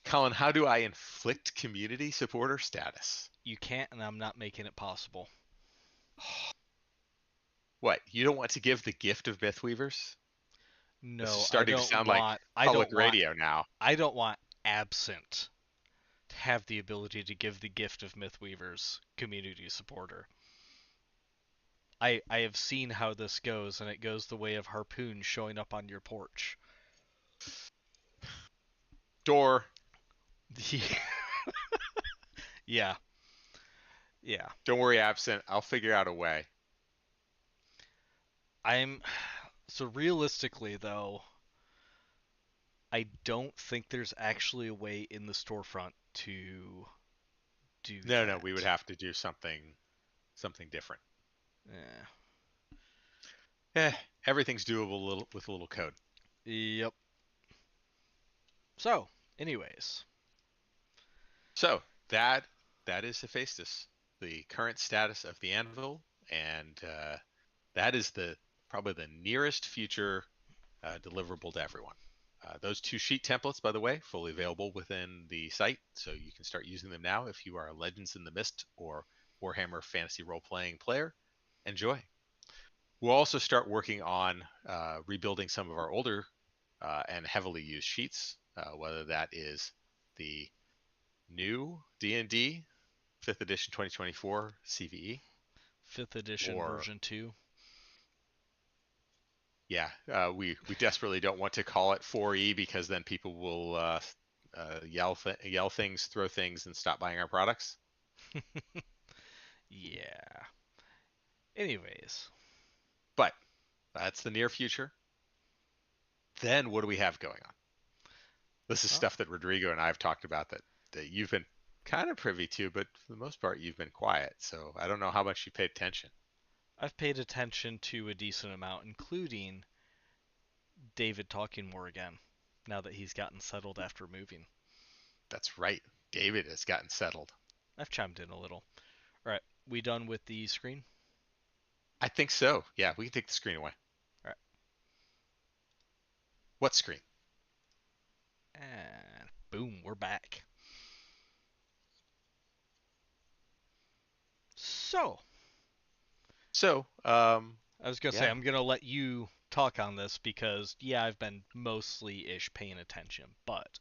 Colin, how do I inflict community supporter status? You can't, and I'm not making it possible. What? You don't want to give the gift of Mythweavers? No, This is I starting to don't sound want. like I public don't want. radio now. I don't want absent to have the ability to give the gift of Mythweavers community supporter. I have seen how this goes, and it goes the way of Harpoon showing up on your porch. Door. Yeah. Yeah. Don't worry, absent. I'll figure out a way. So realistically though, I don't think there's actually a way in the storefront to do that. No, we would have to do something different. Everything's doable with a little code. Yep. So, anyways. So that is Hephaestus, the current status of the anvil, and that is probably the nearest future deliverable to everyone. Those 2 sheet templates, by the way, fully available within the site, so you can start using them now if you are a Legends in the Mist or Warhammer Fantasy role-playing player. Enjoy. We'll also start working on rebuilding some of our older and heavily used sheets, whether that is the new D&D 5th edition 2024 CVE. 5th edition version 2. Yeah, we desperately don't want to call it 4E because then people will yell things, throw things, and stop buying our products. Yeah. Anyways. But that's the near future. Then what do we have going on? This is stuff that Rodrigo and I have talked about that you've been kind of privy to, but for the most part you've been quiet. So I don't know how much you paid attention. I've paid attention to a decent amount, including David talking more again, now that he's gotten settled after moving. That's right. David has gotten settled. I've chimed in a little. All right, we done with the screen? I think so. Yeah, we can take the screen away. All right. What screen? And boom, we're back. So, I was going to say, I'm going to let you talk on this because, yeah, I've been mostly-ish paying attention, but...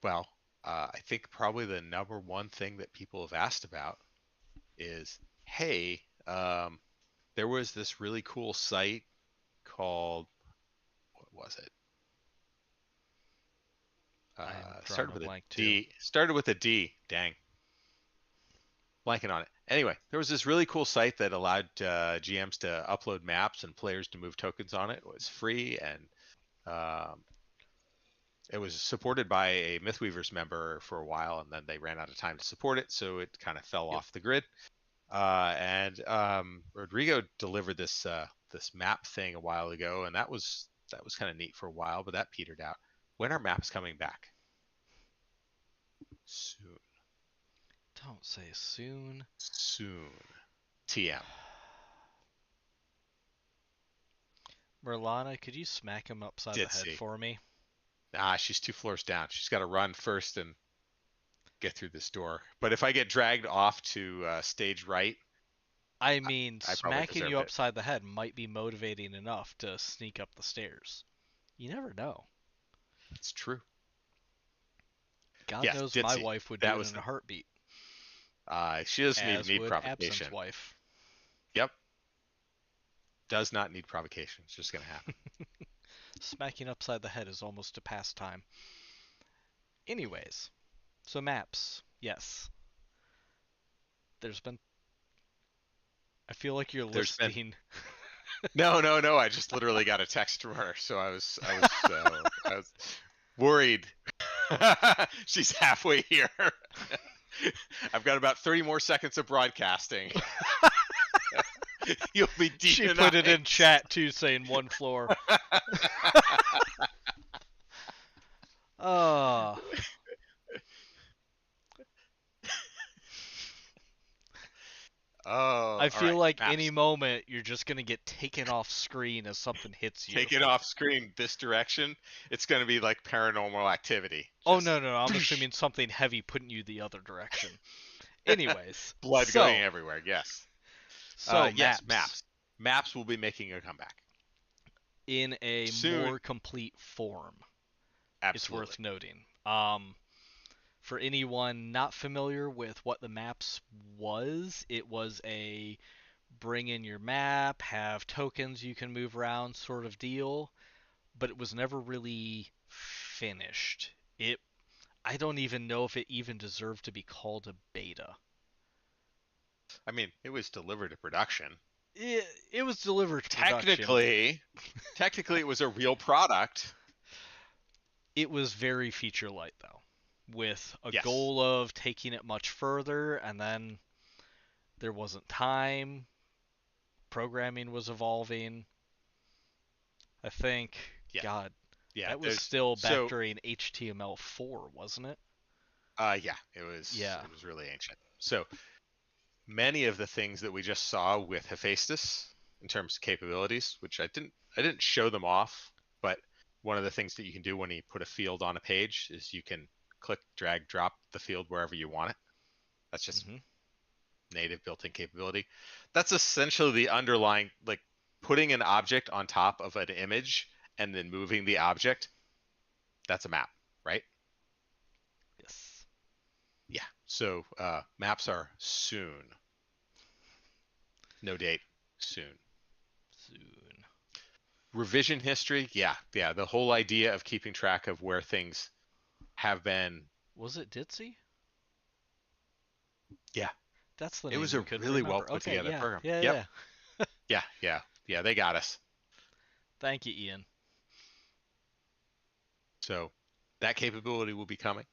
Well, I think probably the number one thing that people have asked about is, hey, there was this really cool site called, what was it? Started with a D. Started with a D. Dang. Blanking on it. Anyway, there was this really cool site that allowed GMs to upload maps and players to move tokens on it. It was free, and it was supported by a Mythweavers member for a while, and then they ran out of time to support it, so it kind of fell off the grid. And Rodrigo delivered this map thing a while ago, and that was kind of neat for a while, but that petered out. When are maps coming back? Soon. Don't say soon. Soon. TM. Merlana, could you smack him upside the head for me? She's 2 floors down. She's got to run first and get through this door. But if I get dragged off to stage right... I mean, smacking you upside the head might be motivating enough to sneak up the stairs. You never know. It's true. God knows my wife would do it in a heartbeat. She doesn't even need provocation. Absent's wife. Yep. Does not need provocation. It's just going to happen. Smacking upside the head is almost a pastime. Anyways, so maps, yes. There's been. I feel like you're There's been listing. no. I just literally got a text from her, so I was worried. She's halfway here. I've got about 30 more seconds of broadcasting. You'll be deep. She put it in chat too, saying one floor. Oh. Oh, I feel like maps. any moment you're just gonna get taken off screen as something hits you. Take it off screen this direction. It's going to be like Paranormal Activity. Oh no, I'm assuming something heavy putting you the other direction. Anyways, blood going everywhere. Yes. So yes, maps. Maps will be making a comeback in a soon. more complete form. Absolutely. It's worth noting. For anyone not familiar with what the maps was, it was a bring in your map, have tokens you can move around sort of deal, but it was never really finished. I don't even know if it even deserved to be called a beta. I mean, it was delivered to production. It was delivered to production. Technically, it was a real product. It was very feature light, though, with a goal of taking it much further, and then there wasn't time. Programming was evolving. I think, God, that was still back during HTML4, wasn't it? Yeah, it was. Yeah. It was really ancient. So many of the things that we just saw with Hephaestus in terms of capabilities, which I didn't show them off, but one of the things that you can do when you put a field on a page is you can click, drag, drop the field wherever you want it. That's just native built-in capability. That's essentially the underlying, like putting an object on top of an image and then moving the object. That's a map, right? Yes. Yeah. So maps are soon. No date. Soon. Revision history. Yeah. The whole idea of keeping track of where things have been. Was it Ditzy? Yeah. That's the name. It was a really well put together program. Yeah. They got us. Thank you, Ian. So that capability will be coming.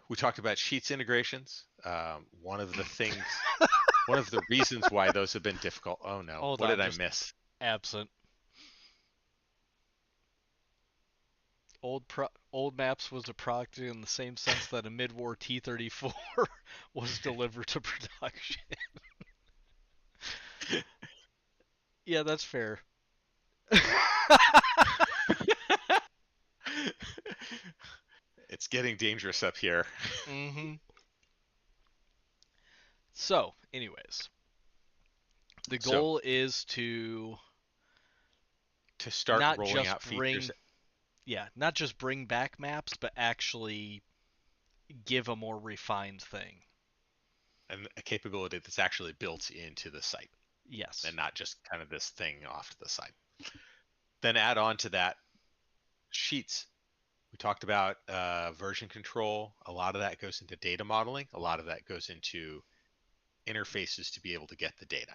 We talked about Sheets integrations. One of the things, one of the reasons why those have been difficult. Oh no, what did I miss? Absent. Old Maps was a product in the same sense that a mid-war T-34 was delivered to production. Yeah, that's fair. It's getting dangerous up here. Mm-hmm. So, anyways, the goal is to start rolling out features. Yeah, not just bring back maps, but actually give a more refined thing. And a capability that's actually built into the site. Yes. And not just kind of this thing off to the side. Then add on to that Sheets. We talked about version control. A lot of that goes into data modeling. A lot of that goes into interfaces to be able to get the data.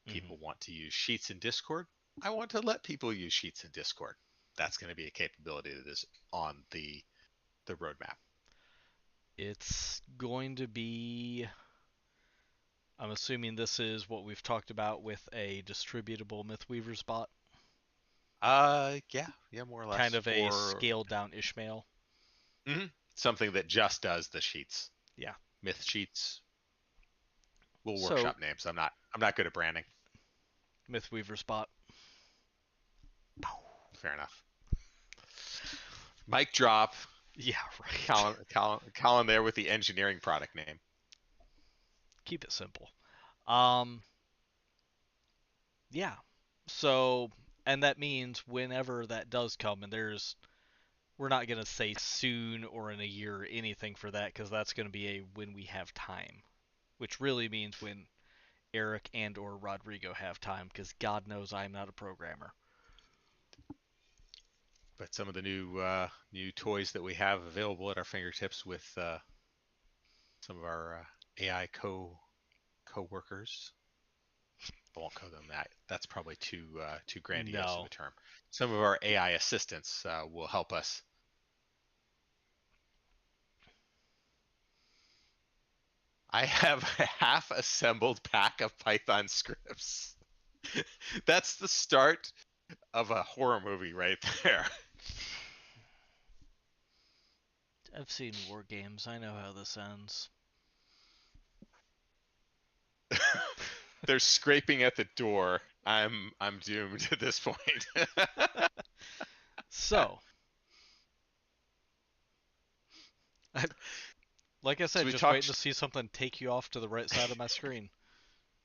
People want to use Sheets in Discord. I want to let people use Sheets in Discord. That's going to be a capability that is on the roadmap. It's going to be, I'm assuming this is what we've talked about with a distributable Mythweaver's bot. Yeah, more or less. Kind of a scaled down Ishmael. Mm-hmm. Something that just does the sheets. Yeah. Myth sheets. We'll workshop names. I'm not good at branding. Mythweaver's bot. Fair enough. Mic drop. Yeah, right. Colin there with the engineering product name. Keep it simple. Yeah. So, and that means whenever that does come, and we're not going to say soon or in a year or anything for that, because that's going to be a when we have time, which really means when Eric and or Rodrigo have time, because God knows I'm not a programmer. But some of the new toys that we have available at our fingertips with some of our AI co-workers. I won't call them that. That's probably too grandiose of No. a term. Some of our AI assistants will help us. I have a half-assembled pack of Python scripts. That's the start of a horror movie right there. I've seen war games. I know how this ends. They're scraping at the door. I'm doomed at this point. So, like I So said, we just talk. waiting to see something take you off to the right side of my screen.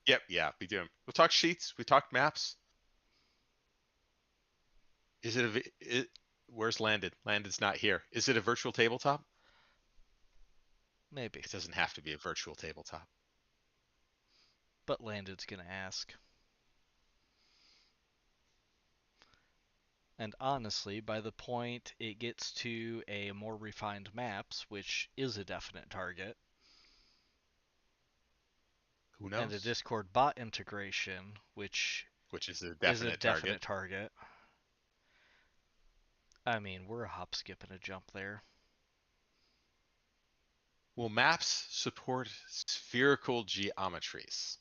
Yep, yeah, we do. We'll talk sheets. We talked maps. Is it where's Landed? Landed's not here. Is it a virtual tabletop? Maybe. It doesn't have to be a virtual tabletop. But Landed's gonna ask. And honestly, by the point it gets to a more refined maps, which is a definite target, Who and a knows? Discord bot integration, which Which is a is a definite definite target. target. I mean, we're a hop, skip, and a jump there. Will maps support spherical geometries?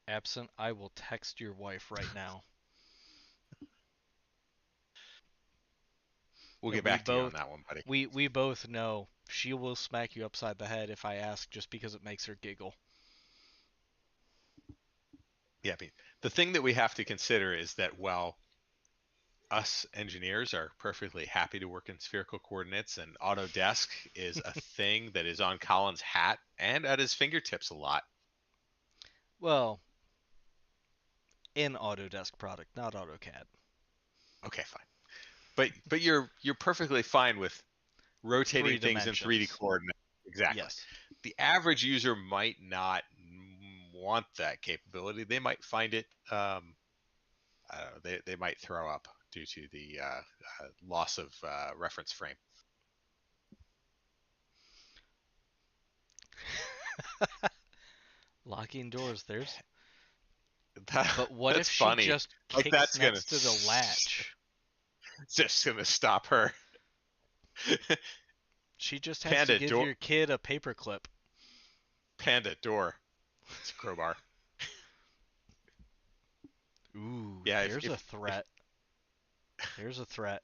Absent, I will text your wife right now. We'll And get back to you on that one, buddy. We both know she will smack you upside the head if I ask, just because it makes her giggle. Yeah, I mean, the thing that we have to consider is that while us engineers are perfectly happy to work in spherical coordinates, and Autodesk is a thing that is on Colin's hat and at his fingertips a lot. Well, in Autodesk product, not AutoCAD. Okay, fine. But you're perfectly fine with rotating 3 things in 3D dimensions. coordinates. Exactly. Yes. The average user might not want that capability. They might find it I don't know, they might throw up due to the loss of reference frame. Locking doors, there's. That, But what if that's she funny. just Like kicks that's gonna next to the latch? just gonna stop her. She just has to Panda give door. your kid a paperclip. Panda door. It's a crowbar. Ooh, Yeah. there's a threat. There's a threat.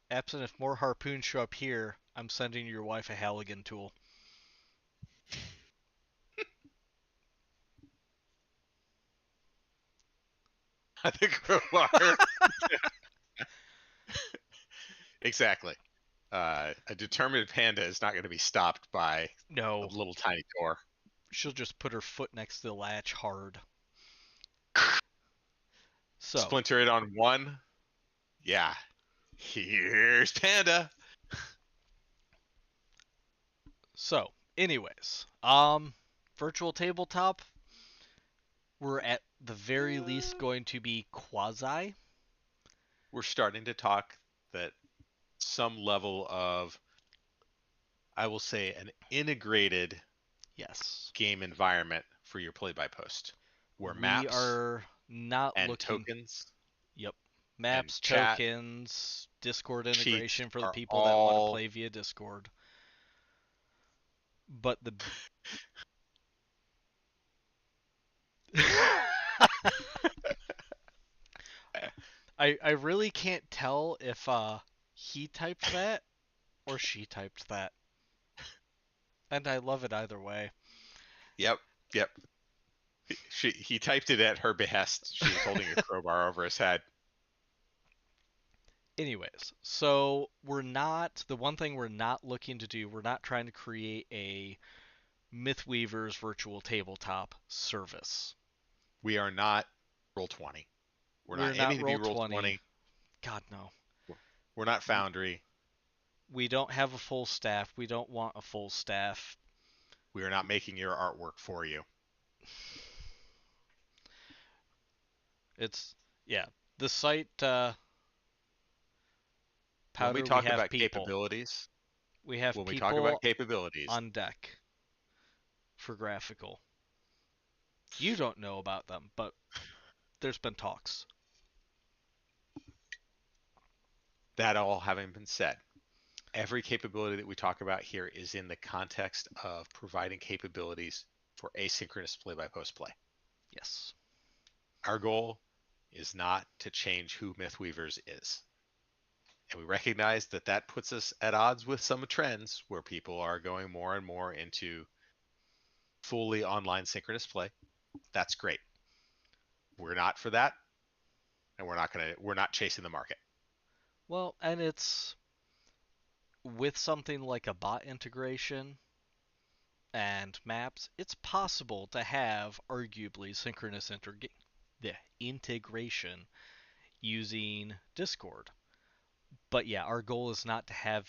Absent if more harpoons show up here, I'm sending your wife a Halligan tool. The crowbar. Exactly. A determined panda is not going to be stopped by a No, little tiny door. she'll just put her foot next to the latch hard. So, Splinter it on one. Yeah. Here's Panda. anyways, virtual tabletop, we're at the very least going to be quasi. We're starting to talk that some level of, I will say, an integrated Yes. game environment for your play-by-post, where We maps are not and looking. tokens Yep. and Maps, chat tokens, Discord cheats integration for the are people that want to all play via Discord. But the I really can't tell if he typed that or she typed that. And I love it either way. Yep. He typed it at her behest. She was holding a crowbar over his head. Anyways, so the one thing we're not looking to do, we're not trying to create a Mythweaver's virtual tabletop service. We are not Roll20. We're We're not not aiming to be Roll20. Roll20. God, no. We're not Foundry. We don't have a full staff. We don't want a full staff. We are not making your artwork for you. It's yeah. The site When we Powder. We talk have about people. capabilities, We have when we talk about people capabilities, on deck for graphical. You don't know about them, but there's been talks. that all having been said, every capability that we talk about here is in the context of providing capabilities for asynchronous play-by-post play. Yes. Our goal is not to change who Mythweavers is. And we recognize that that puts us at odds with some trends where people are going more and more into fully online synchronous play. That's great. We're not for that, and we're not chasing the market. Well, and it's with something like a bot integration and maps, it's possible to have arguably synchronous the integration using Discord. But yeah, our goal is not to have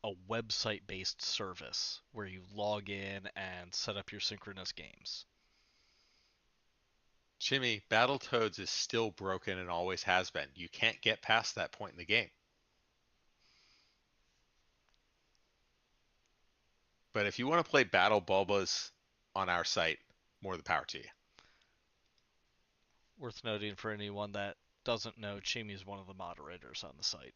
a website based service where you log in and set up your synchronous games. Jimmy, Battletoads is still broken and always has been. You can't get past that point in the game. But if you want to play Battle Bulbas on our site, more the power to you. Worth noting for anyone that doesn't know, Chimi is one of the moderators on the site.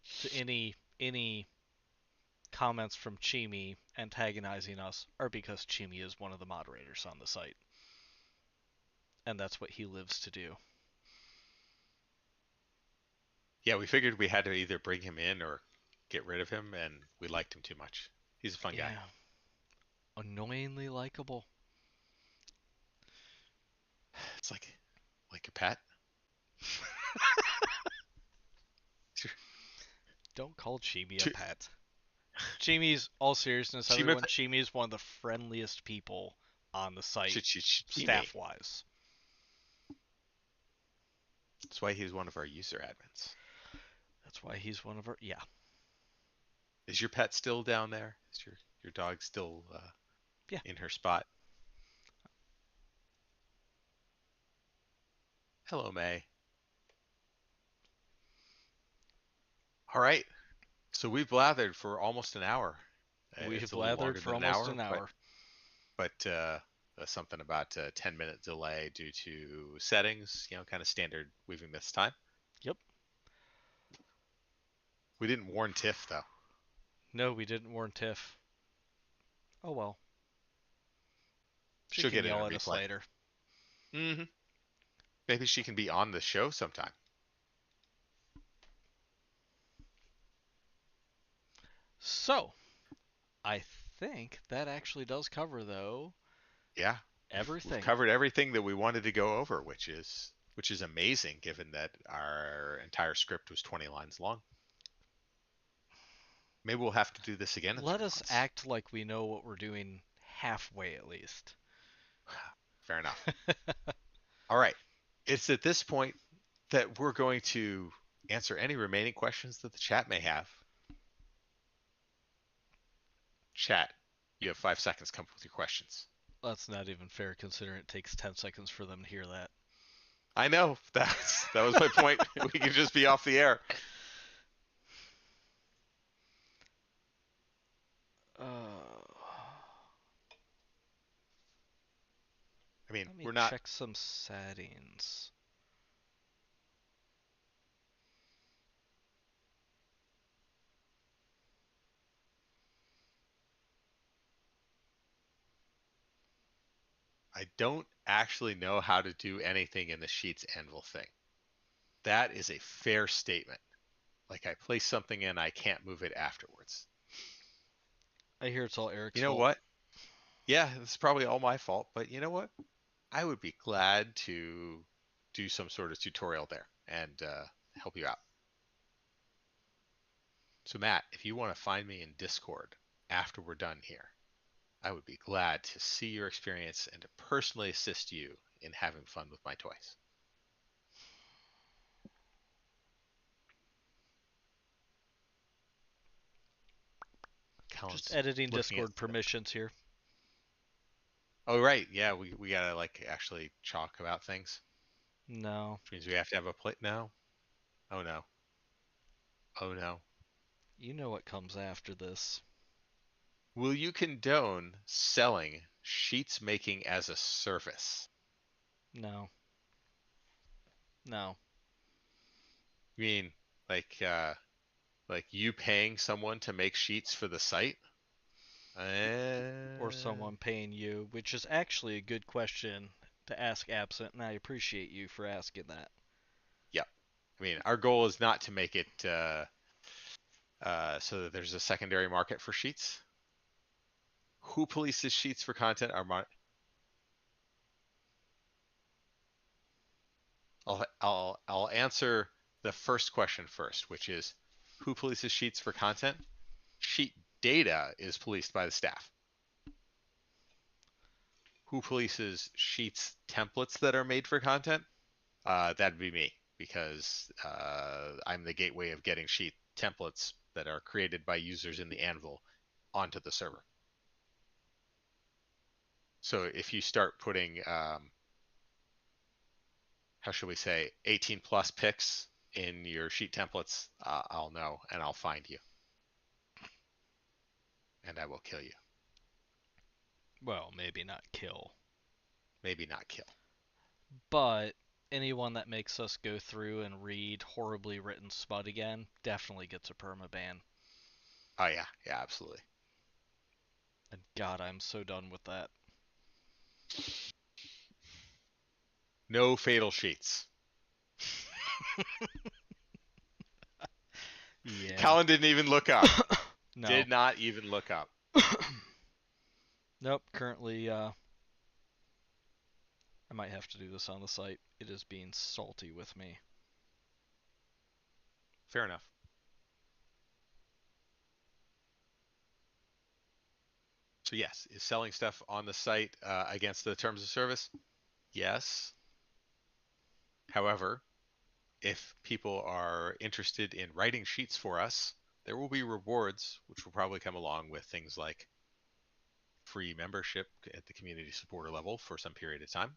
So any comments from Chimi antagonizing us are because Chimi is one of the moderators on the site. And that's what he lives to do. Yeah, we figured we had to either bring him in or get rid of him, and we liked him too much. He's a fun guy. Annoyingly likable. It's like a pet. Don't call Chimi a pet. Chimi's, all seriousness, everyone, Chimi is one of the friendliest people on the site, staff-wise. That's why he's one of our user admins. That's why he's one of our, yeah. Is your pet still down there? Is your dog still in her spot? Hello, May. All right. So we've blathered for almost an hour. We've blathered for almost an hour. But something about a 10-minute delay due to settings, kind of standard Weaving Myths time. Yep. We didn't warn Tiff, though. No, we didn't warn Tiff. Oh, well. She'll can get yell at us later. Mm-hmm. Maybe she can be on the show sometime. So, I think that actually does cover, though. Yeah. Everything. We've covered everything that we wanted to go over, which is amazing given that our entire script was 20 lines long. Maybe we'll have to do this again in 3 months. Let us act like we know what we're doing halfway at least. Fair enough. All right. It's at this point that we're going to answer any remaining questions that the chat may have. Chat, you have 5 seconds to come up with your questions. That's not even fair considering it takes 10 seconds for them to hear that. I know. That was my point. We could just be off the air. I mean, we're not. Check some settings. I don't actually know how to do anything in the Sheets Anvil thing. That is a fair statement. Like I place something in, I can't move it afterwards. I hear it's all Eric's fault. You know what? Yeah, it's probably all my fault, but you know what? I would be glad to do some sort of tutorial there and help you out. So Matt, if you want to find me in Discord after we're done here, I would be glad to see your experience and to personally assist you in having fun with my toys. Just editing looking Discord at permissions here. Oh right, yeah, we gotta like actually talk about things. No. Which means we have to have a plate now. Oh no. Oh no. You know what comes after this. Will you condone selling sheets making as a service? No. No. You mean like you paying someone to make sheets for the site? Or someone paying you, which is actually a good question to ask Absent, and I appreciate you for asking that. Yep. I mean, our goal is not to make it so that there's a secondary market for sheets. Who polices sheets for content? I'll answer the first question first, which is who polices sheets for content? Sheet data is policed by the staff. Who polices sheets templates that are made for content? That'd be me, because I'm the gateway of getting sheet templates that are created by users in the Anvil onto the server. So if you start putting, how should we say, 18 plus pics in your sheet templates, I'll know and I'll find you. And I will kill you. Well, maybe not kill. Maybe not kill. But anyone that makes us go through and read horribly written smut again definitely gets a permaban. Oh yeah, yeah, absolutely. And God, I'm so done with that. No fatal sheets. Yeah. Colin didn't even look up. No. Did not even look up. Nope, currently, I might have to do this on the site. It is being salty with me. Fair enough. So yes, is selling stuff on the site against the terms of service? Yes. However, if people are interested in writing sheets for us, there will be rewards, which will probably come along with things like free membership at the community supporter level for some period of time.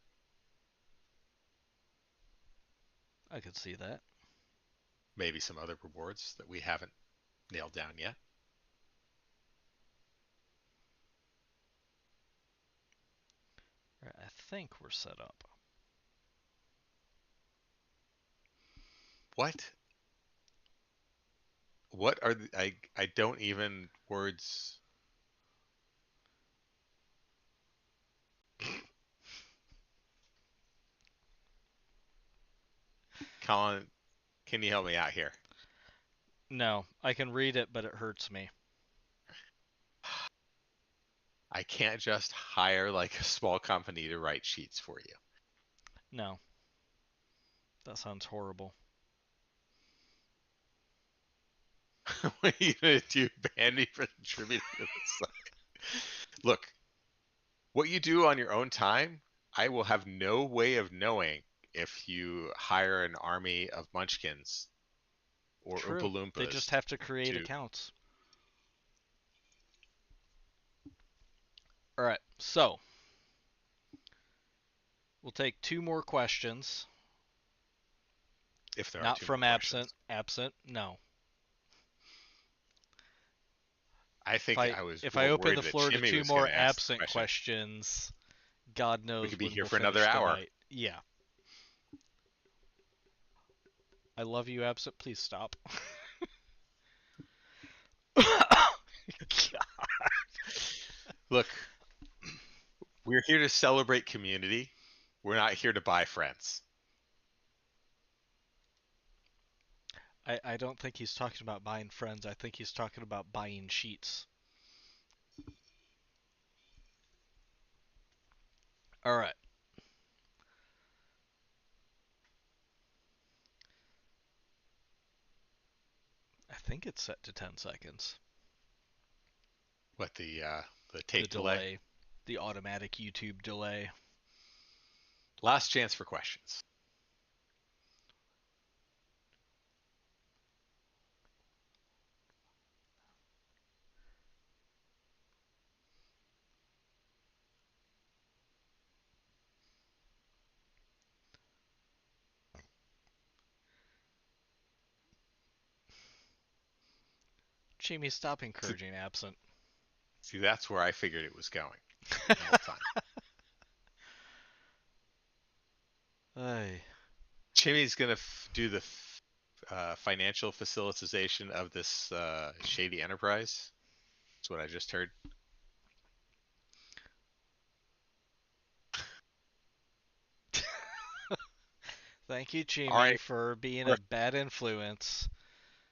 I could see that. Maybe some other rewards that we haven't nailed down yet. Right, I think we're set up. What? What are the, I don't even words. Colin, can you help me out here? No, I can read it, but it hurts me. I can't just hire like a small company to write sheets for you. No. That sounds horrible. What are you gonna do? Ban me for contributing to the site? Look, what you do on your own time, I will have no way of knowing if you hire an army of munchkins or Oompa True. Loompas. They just have to create accounts. Alright, so we'll take 2 more questions. If there are Not 2 from more questions. Absent, no. I think I was if more I open worried the that floor to Jimmy 2 was more gonna ask the Absent questions, God knows we could be when here we'll for another finish hour. tonight. Yeah. I love you, Absent. Please stop. Look, we're here to celebrate community. We're not here to buy friends. I don't think he's talking about buying friends. I think he's talking about buying sheets. Alright. I think it's set to 10 seconds. What the tape delay? The automatic YouTube delay. Last chance for questions. Jamie, stop encouraging absent. See, that's where I figured it was going the whole time. Ay. Jimmy's gonna do the financial facilitization of this shady enterprise. That's what I just heard. Thank you, All Jamie, right, for being we're, a bad influence.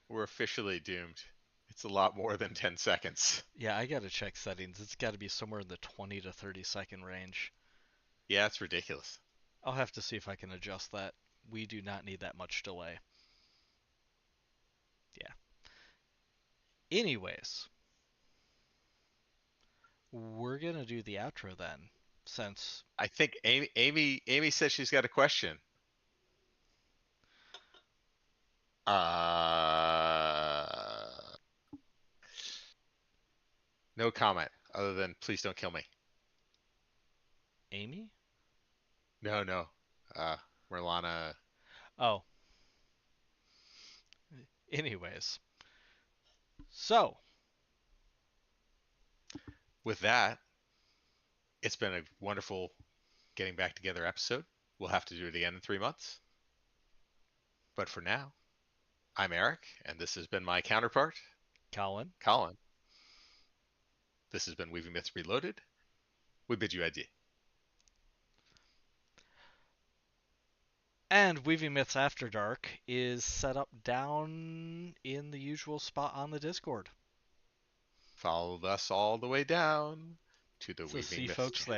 we're officially doomed. It's a lot more than 10 seconds. Yeah, I gotta check settings. It's gotta be somewhere in the 20 to 30-second range. Yeah, it's ridiculous. I'll have to see if I can adjust that. We do not need that much delay. Yeah. Anyways, we're gonna do the outro then, since I think Amy says she's got a question. No comment other than please don't kill me. Amy? No. Merlana. Oh. Anyways. So, With that, it's been a wonderful getting back together episode. We'll have to do it again in 3 months. But for now, I'm Eric, and this has been my counterpart, Colin. Colin. This has been Weaving Myths Reloaded. We bid you adieu. And Weaving Myths After Dark is set up down in the usual spot on the Discord. Follow us all the way down to the So Weaving see Myths folks channel. there.